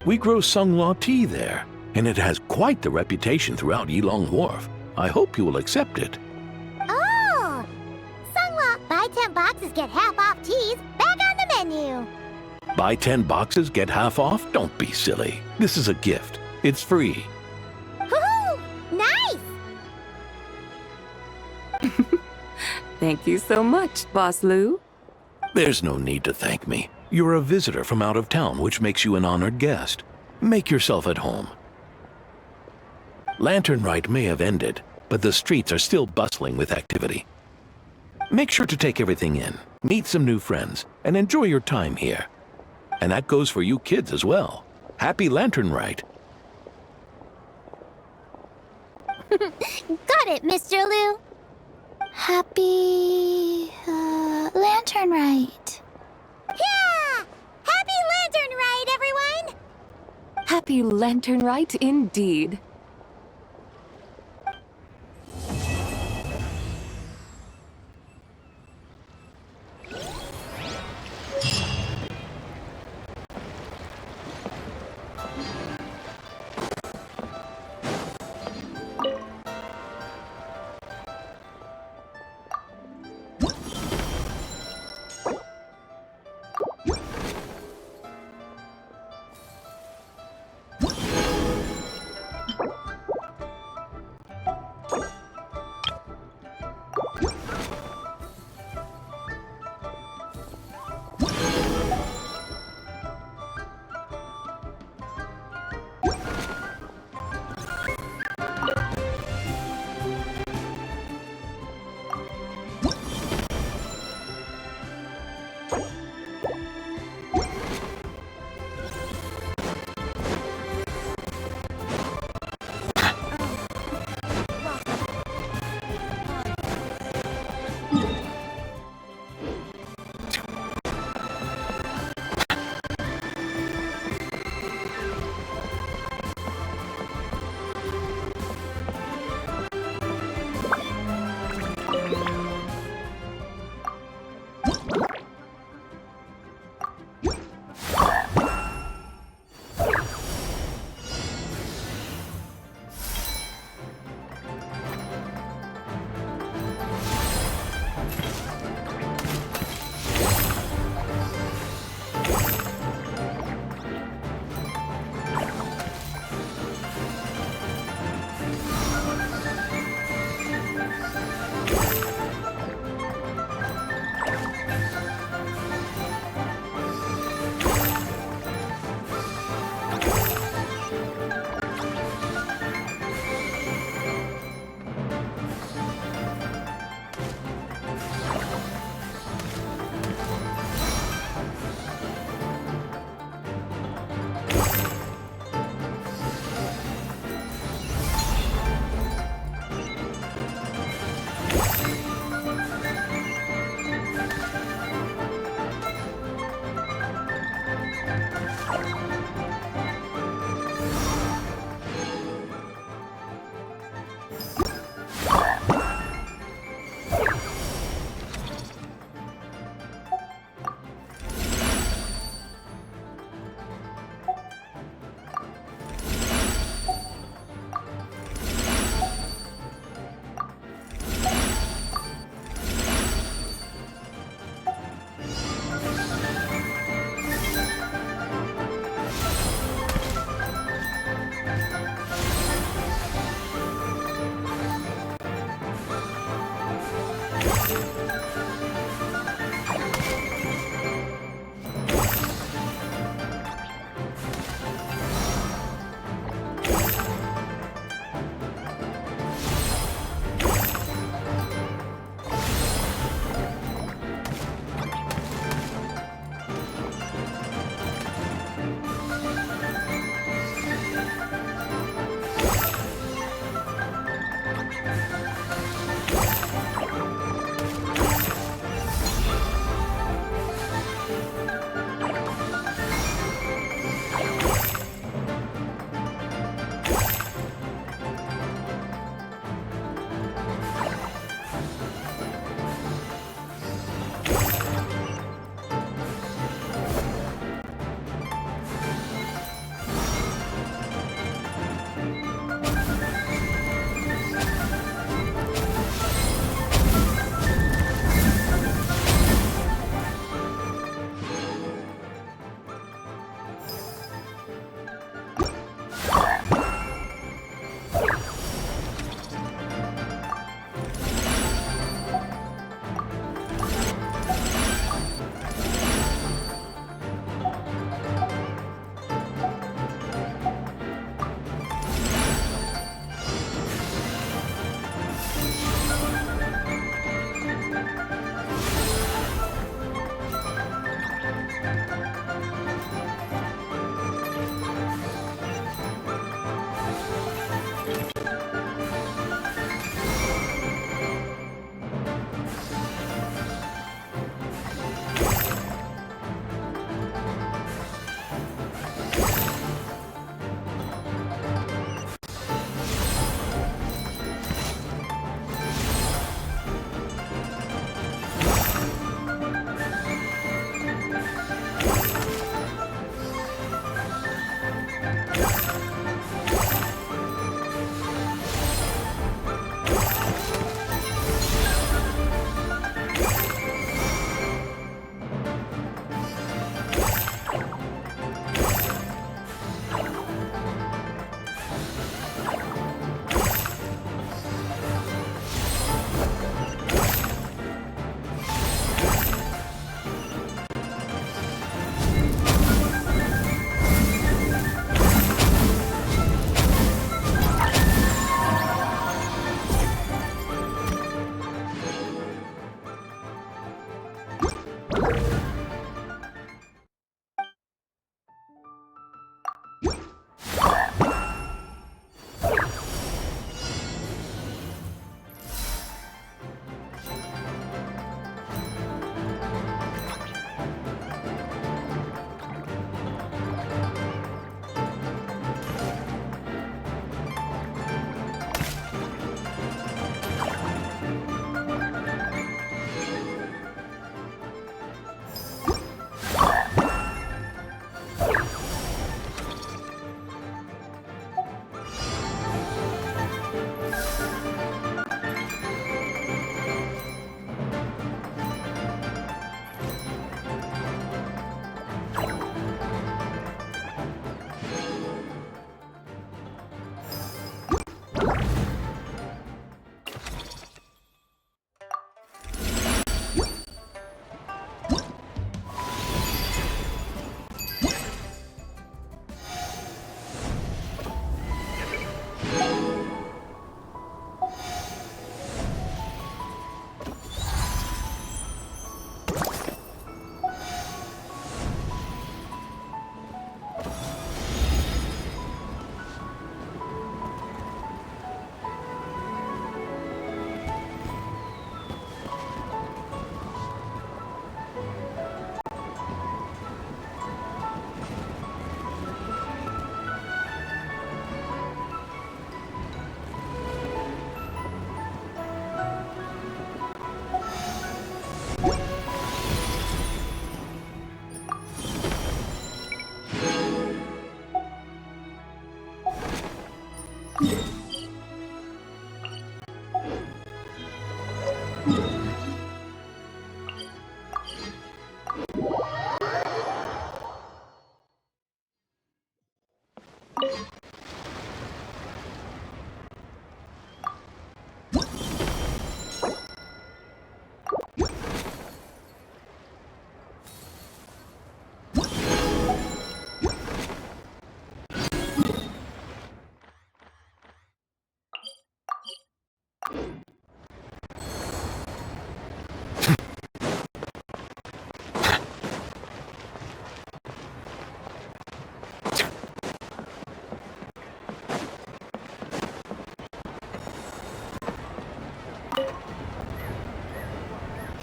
We grow Sunghua tea there, and it has quite the reputation throughout Yilong Wharf. I hope you will accept it. Oh! Sunghua, buy 10 boxes, get half off teas, back on the menu. Buy 10 boxes, get half off? Don't be silly. This is a gift. It's free. Woohoo! Nice! Thank you so much, Boss Liu. There's no need to thank me. You're a visitor from out of town, which makes you an honored guest. Make yourself at home. Lantern Rite may have ended, but the streets are still bustling with activity. Make sure to take everything in, meet some new friends, and enjoy your time here. And that goes for you kids as well. Happy Lantern Rite. Got it, Mr. Liu. Happy... Lantern Rite. Yeah! Happy Lantern Rite, everyone! Happy Lantern Rite indeed.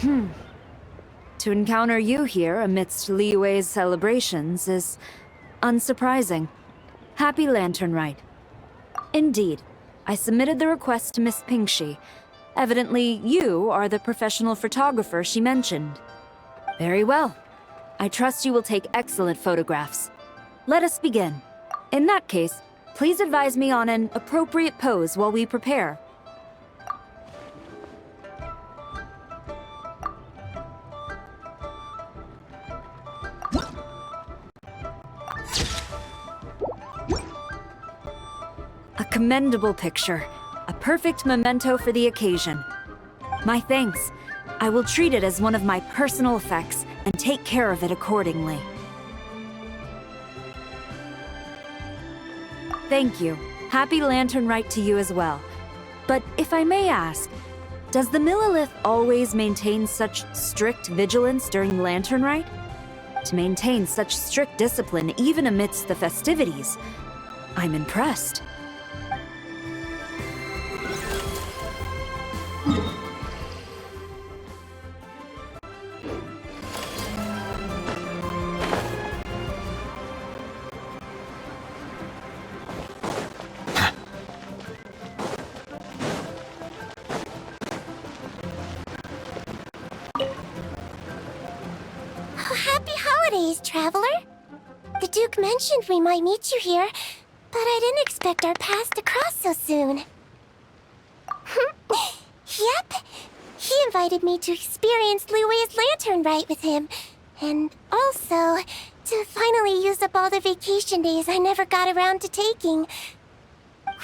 To encounter you here amidst Liyue's celebrations is unsurprising. Happy Lantern Rite. Indeed, I submitted the request to Miss Pingxi. Evidently, you are the professional photographer she mentioned. Very well. I trust you will take excellent photographs. Let us begin. In that case, please advise me on an appropriate pose while we prepare. A commendable picture. A perfect memento for the occasion. My thanks. I will treat it as one of my personal effects and take care of it accordingly. Thank you. Happy Lantern Rite to you as well. But if I may ask, does the Millilith always maintain such strict vigilance during Lantern Rite? To maintain such strict discipline even amidst the festivities, I'm impressed. Happy holidays, traveler! The Duke mentioned we might meet you here, but I didn't expect our paths to cross so soon. Yep, he invited me to experience Liyue's Lantern Rite with him, and also to finally use up all the vacation days I never got around to taking.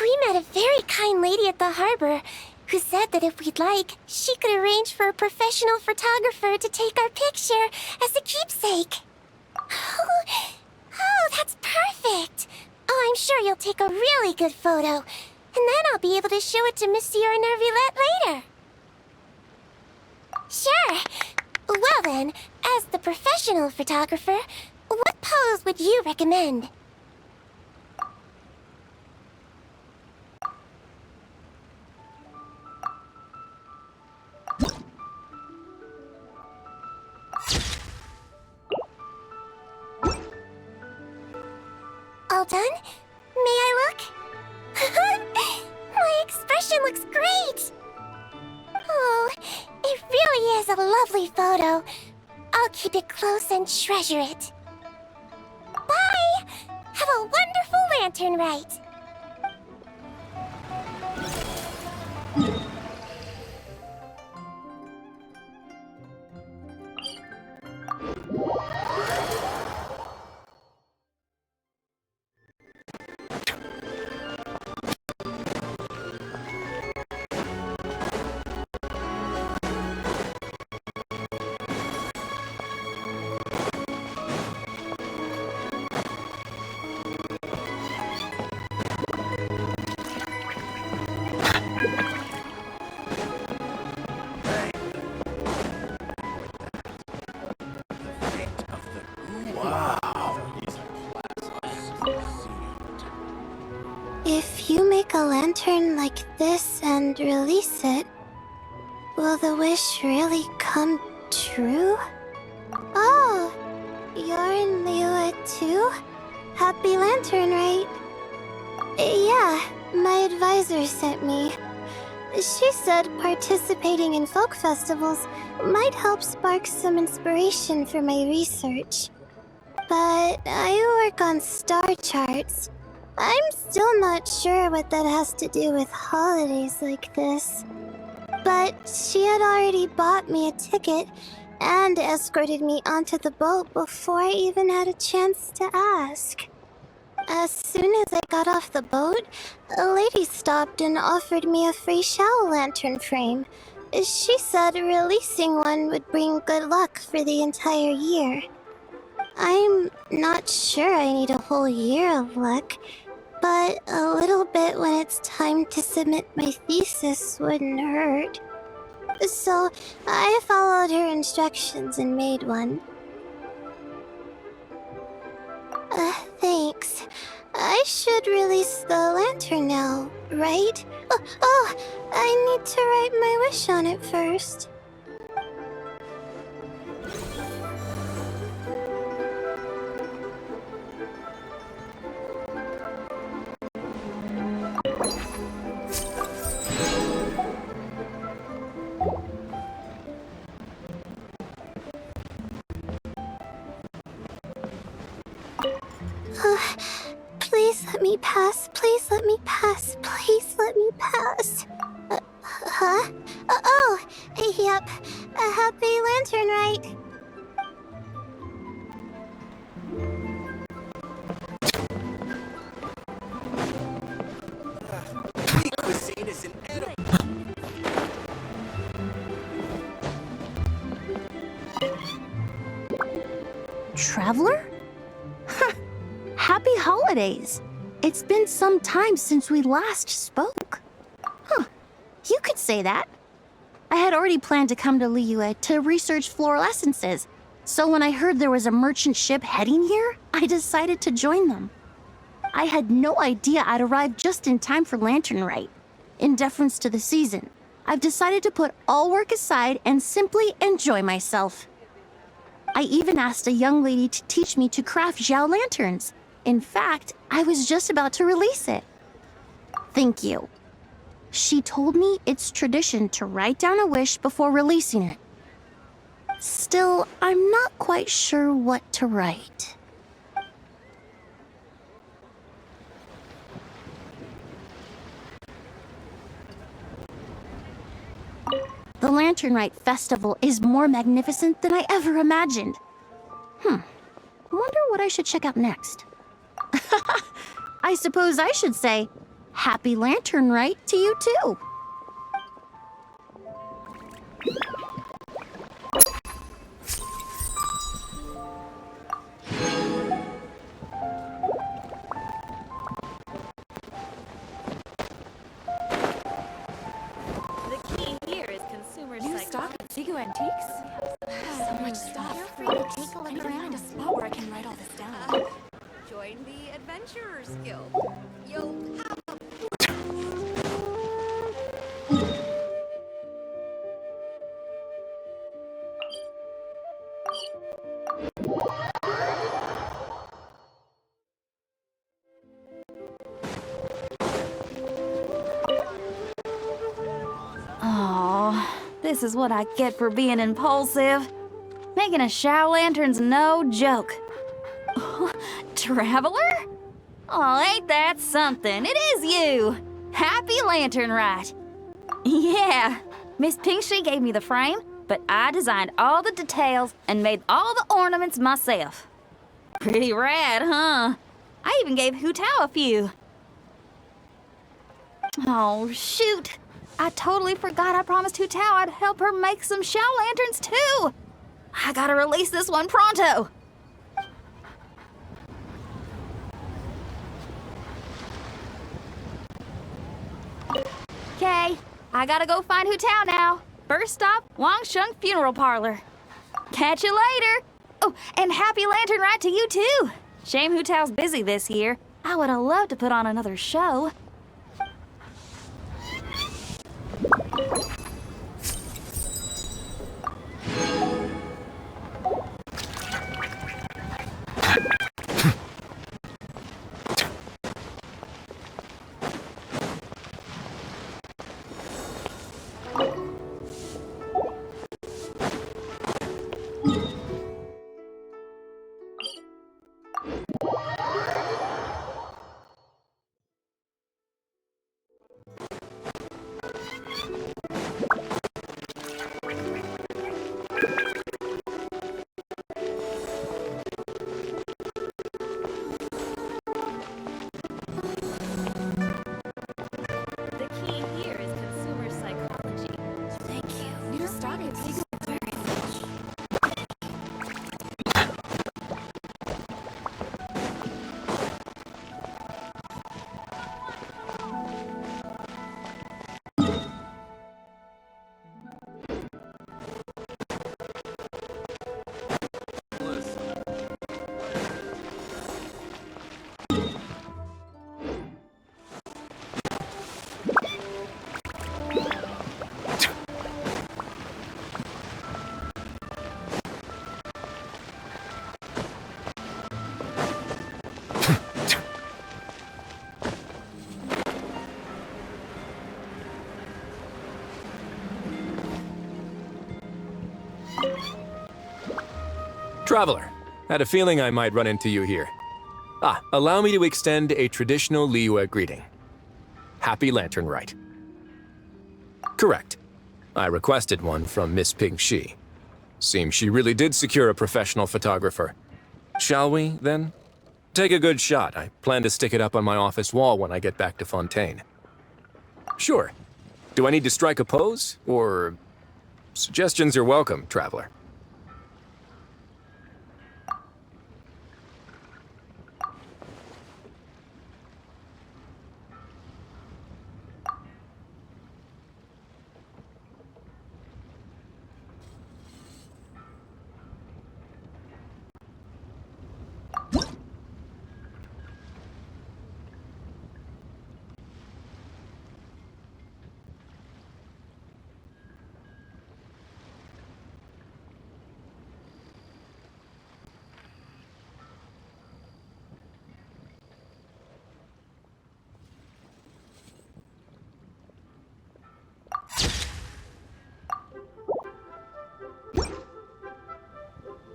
We met a very kind lady at the harbor who said that if we'd like, she could arrange for a professional photographer to take our picture as a keepsake. Oh, that's perfect! Oh, I'm sure you'll take a really good photo, and then I'll be able to show it to Monsieur Nervillette later. Sure. Well then, as the professional photographer, what pose would you recommend? All done? May I look? My expression looks great! Oh, it really is a lovely photo. I'll keep it close and treasure it. Bye! Have a wonderful Lantern Rite! If you make a lantern like this and release it, will the wish really come true? Oh, you're in Liyue too? Happy Lantern Rite. Yeah, my advisor sent me. She said participating in folk festivals might help spark some inspiration for my research. But I work on star charts. I'm still not sure what that has to do with holidays like this. But she had already bought me a ticket and escorted me onto the boat before I even had a chance to ask. As soon as I got off the boat, a lady stopped and offered me a free shadow lantern frame. She said releasing one would bring good luck for the entire year. I'm not sure I need a whole year of luck, but a little bit when it's time to submit my thesis wouldn't hurt. So I followed her instructions and made one. Thanks. I should release the lantern now, right? Oh, I need to write my wish on it first. me pass. Please let me pass. Please let me pass. Huh? Oh, yep. A happy lantern, right? Traveler? Happy holidays! It's been some time since we last spoke. Huh, you could say that. I had already planned to come to Liyue to research floral essences, so when I heard there was a merchant ship heading here, I decided to join them. I had no idea I'd arrive just in time for Lantern Rite. In deference to the season, I've decided to put all work aside and simply enjoy myself. I even asked a young lady to teach me to craft Xiao lanterns. In fact, I was just about to release it. Thank you. She told me it's tradition to write down a wish before releasing it. Still, I'm not quite sure what to write. The Lantern Rite Festival is more magnificent than I ever imagined. Wonder what I should check out next. I suppose I should say, Happy Lantern Rite to you too. The key here is consumer New stock at Sigu Antiques? So much stuff. Feel free to take a I look need to find around. a spot where I can write all this down. Join the Adventurers Guild. You'll have a Oh, this is what I get for being impulsive. Making a Xiao lantern's no joke. Traveler? Oh, ain't that something? It is you! Happy Lantern Rite. Yeah, Miss Pingshi gave me the frame, but I designed all the details and made all the ornaments myself. Pretty rad, huh? I even gave Hu Tao a few. Oh, shoot. I totally forgot I promised Hu Tao I'd help her make some Xiao lanterns too. I gotta release this one pronto. Okay, I gotta go find Hu Tao now. First stop, Wangsheng Funeral Parlor. Catch you later. Oh, and happy Lantern Rite to you too. Shame Hu Tao's busy this year. I would have loved to put on another show. The key here is consumer psychology. Thank you. New stock at Sigu very much. Traveler, had a feeling I might run into you here. Allow me to extend a traditional Liyue greeting. Happy Lantern Rite. Correct. I requested one from Miss Ping-Shi. Seems she really did secure a professional photographer. Shall we, then? Take a good shot. I plan to stick it up on my office wall when I get back to Fontaine. Sure. Do I need to strike a pose, or... Suggestions are welcome, traveler.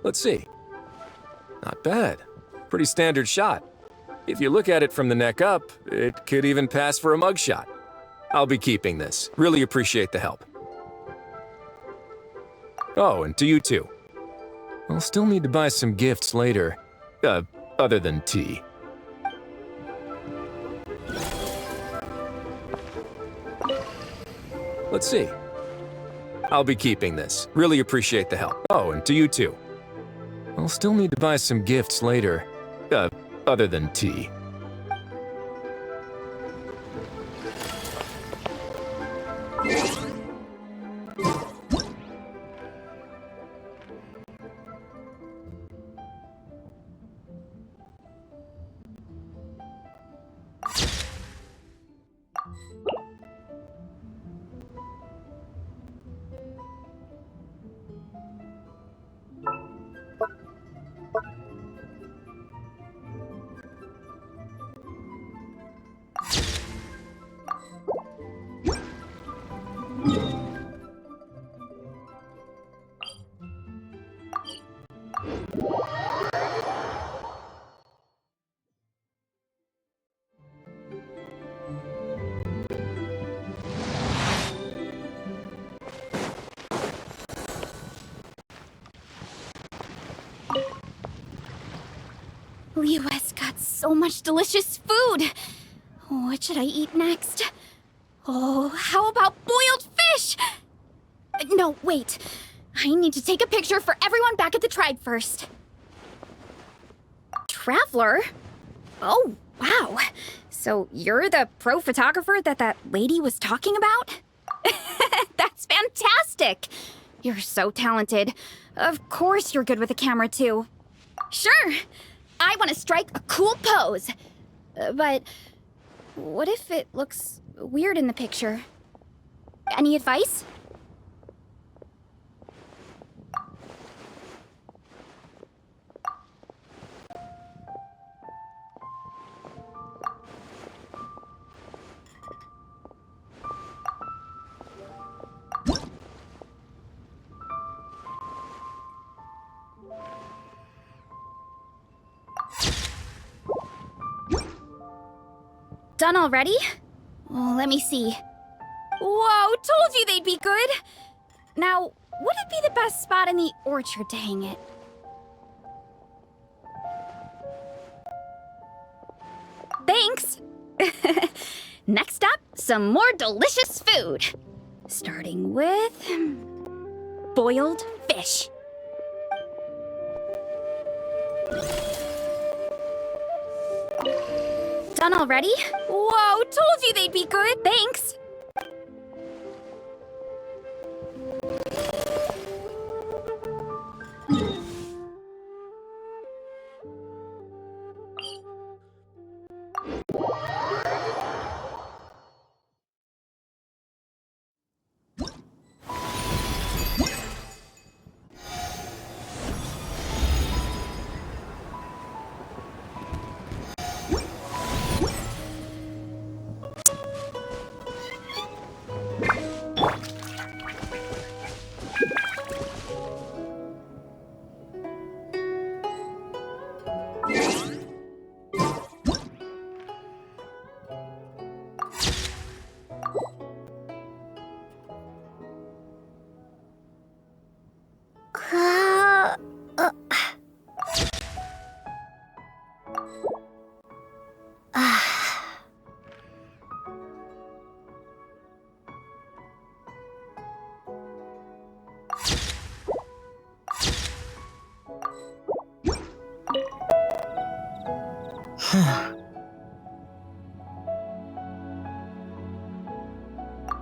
Let's see. Not bad. Pretty standard shot. If you look at it from the neck up, it could even pass for a mugshot. I'll be keeping this. Really appreciate the help. Oh, and to you too. I'll still need to buy some gifts later. Other than tea. Let's see. I'll be keeping this. Really appreciate the help. Oh, and to you too. I'll still need to buy some gifts later. Other than tea. Liyue's got so much delicious food. What should I eat next? Oh, how about boiled fish? No, wait. I need to take a picture for everyone back at the tribe first. Traveler? Oh, wow. So you're the pro photographer that lady was talking about? That's fantastic. You're so talented. Of course you're good with a camera, too. Sure. I want to strike a cool pose. But what if it looks weird in the picture? Any advice? Done already? Oh, let me see. Whoa, told you they'd be good! Now, would it be the best spot in the orchard to hang it? Thanks! Next up, some more delicious food. Starting with... boiled fish. Done already? Whoa, told you they'd be good! Thanks!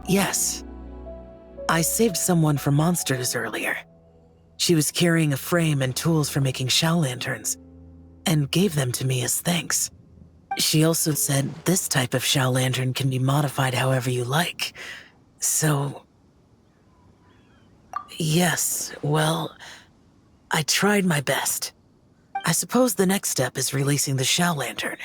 Yes. I saved someone from monsters earlier. She was carrying a frame and tools for making shell lanterns, and gave them to me as thanks. She also said this type of shell lantern can be modified however you like. So... yes, well, I tried my best. I suppose the next step is releasing the shell lantern.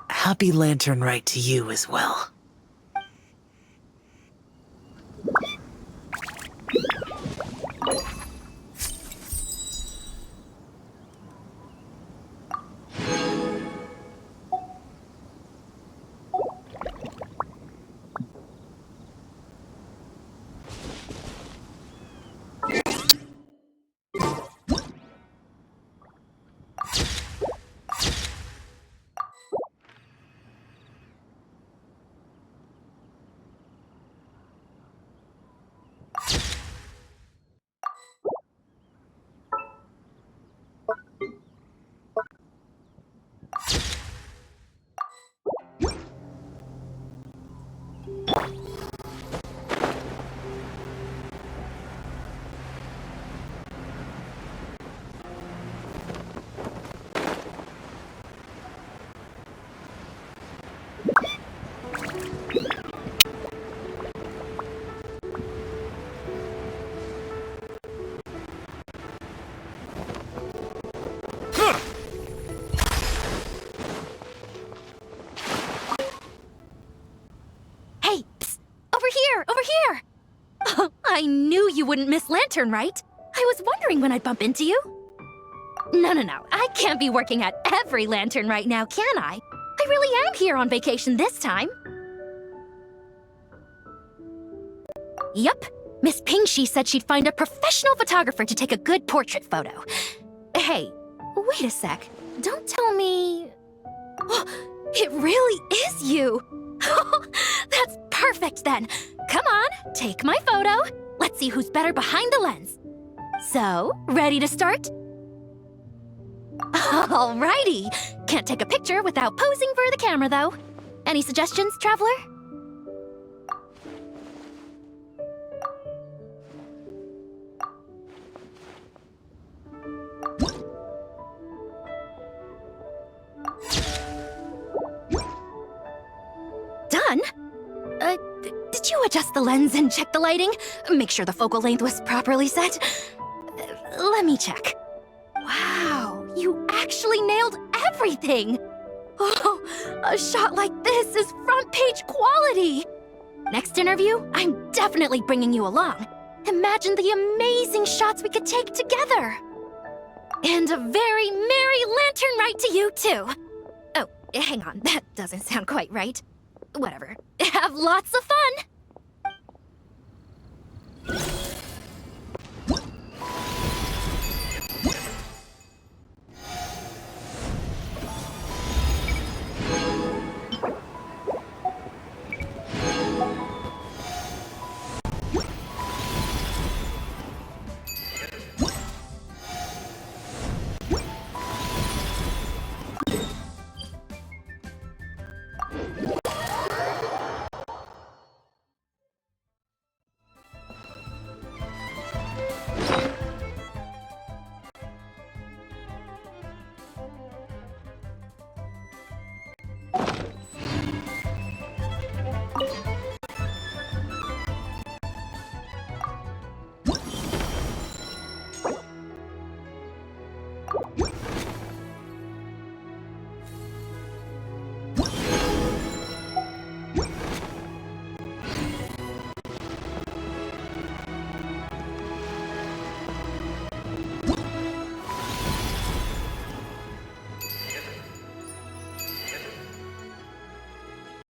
Happy Lantern Rite to you as well. Over here! Oh, I knew you wouldn't miss Lantern, right? I was wondering when I'd bump into you. No. I can't be working at every Lantern right now, can I? I really am here on vacation this time. Yup. Miss Pingshi said she'd find a professional photographer to take a good portrait photo. Hey, wait a sec. Don't tell me... It really is you! That's perfect then. Come on, take my photo. Let's see who's better behind the lens. So, ready to start? Alrighty. Can't take a picture without posing for the camera, though. Any suggestions, traveler? Done? Did you adjust the lens and check the lighting? Make sure the focal length was properly set? Let me check. Wow, you actually nailed everything! Oh, a shot like this is front page quality! Next interview, I'm definitely bringing you along. Imagine the amazing shots we could take together! And a very merry lantern rite to you, too! Oh, hang on, that doesn't sound quite right. Whatever. Have lots of fun!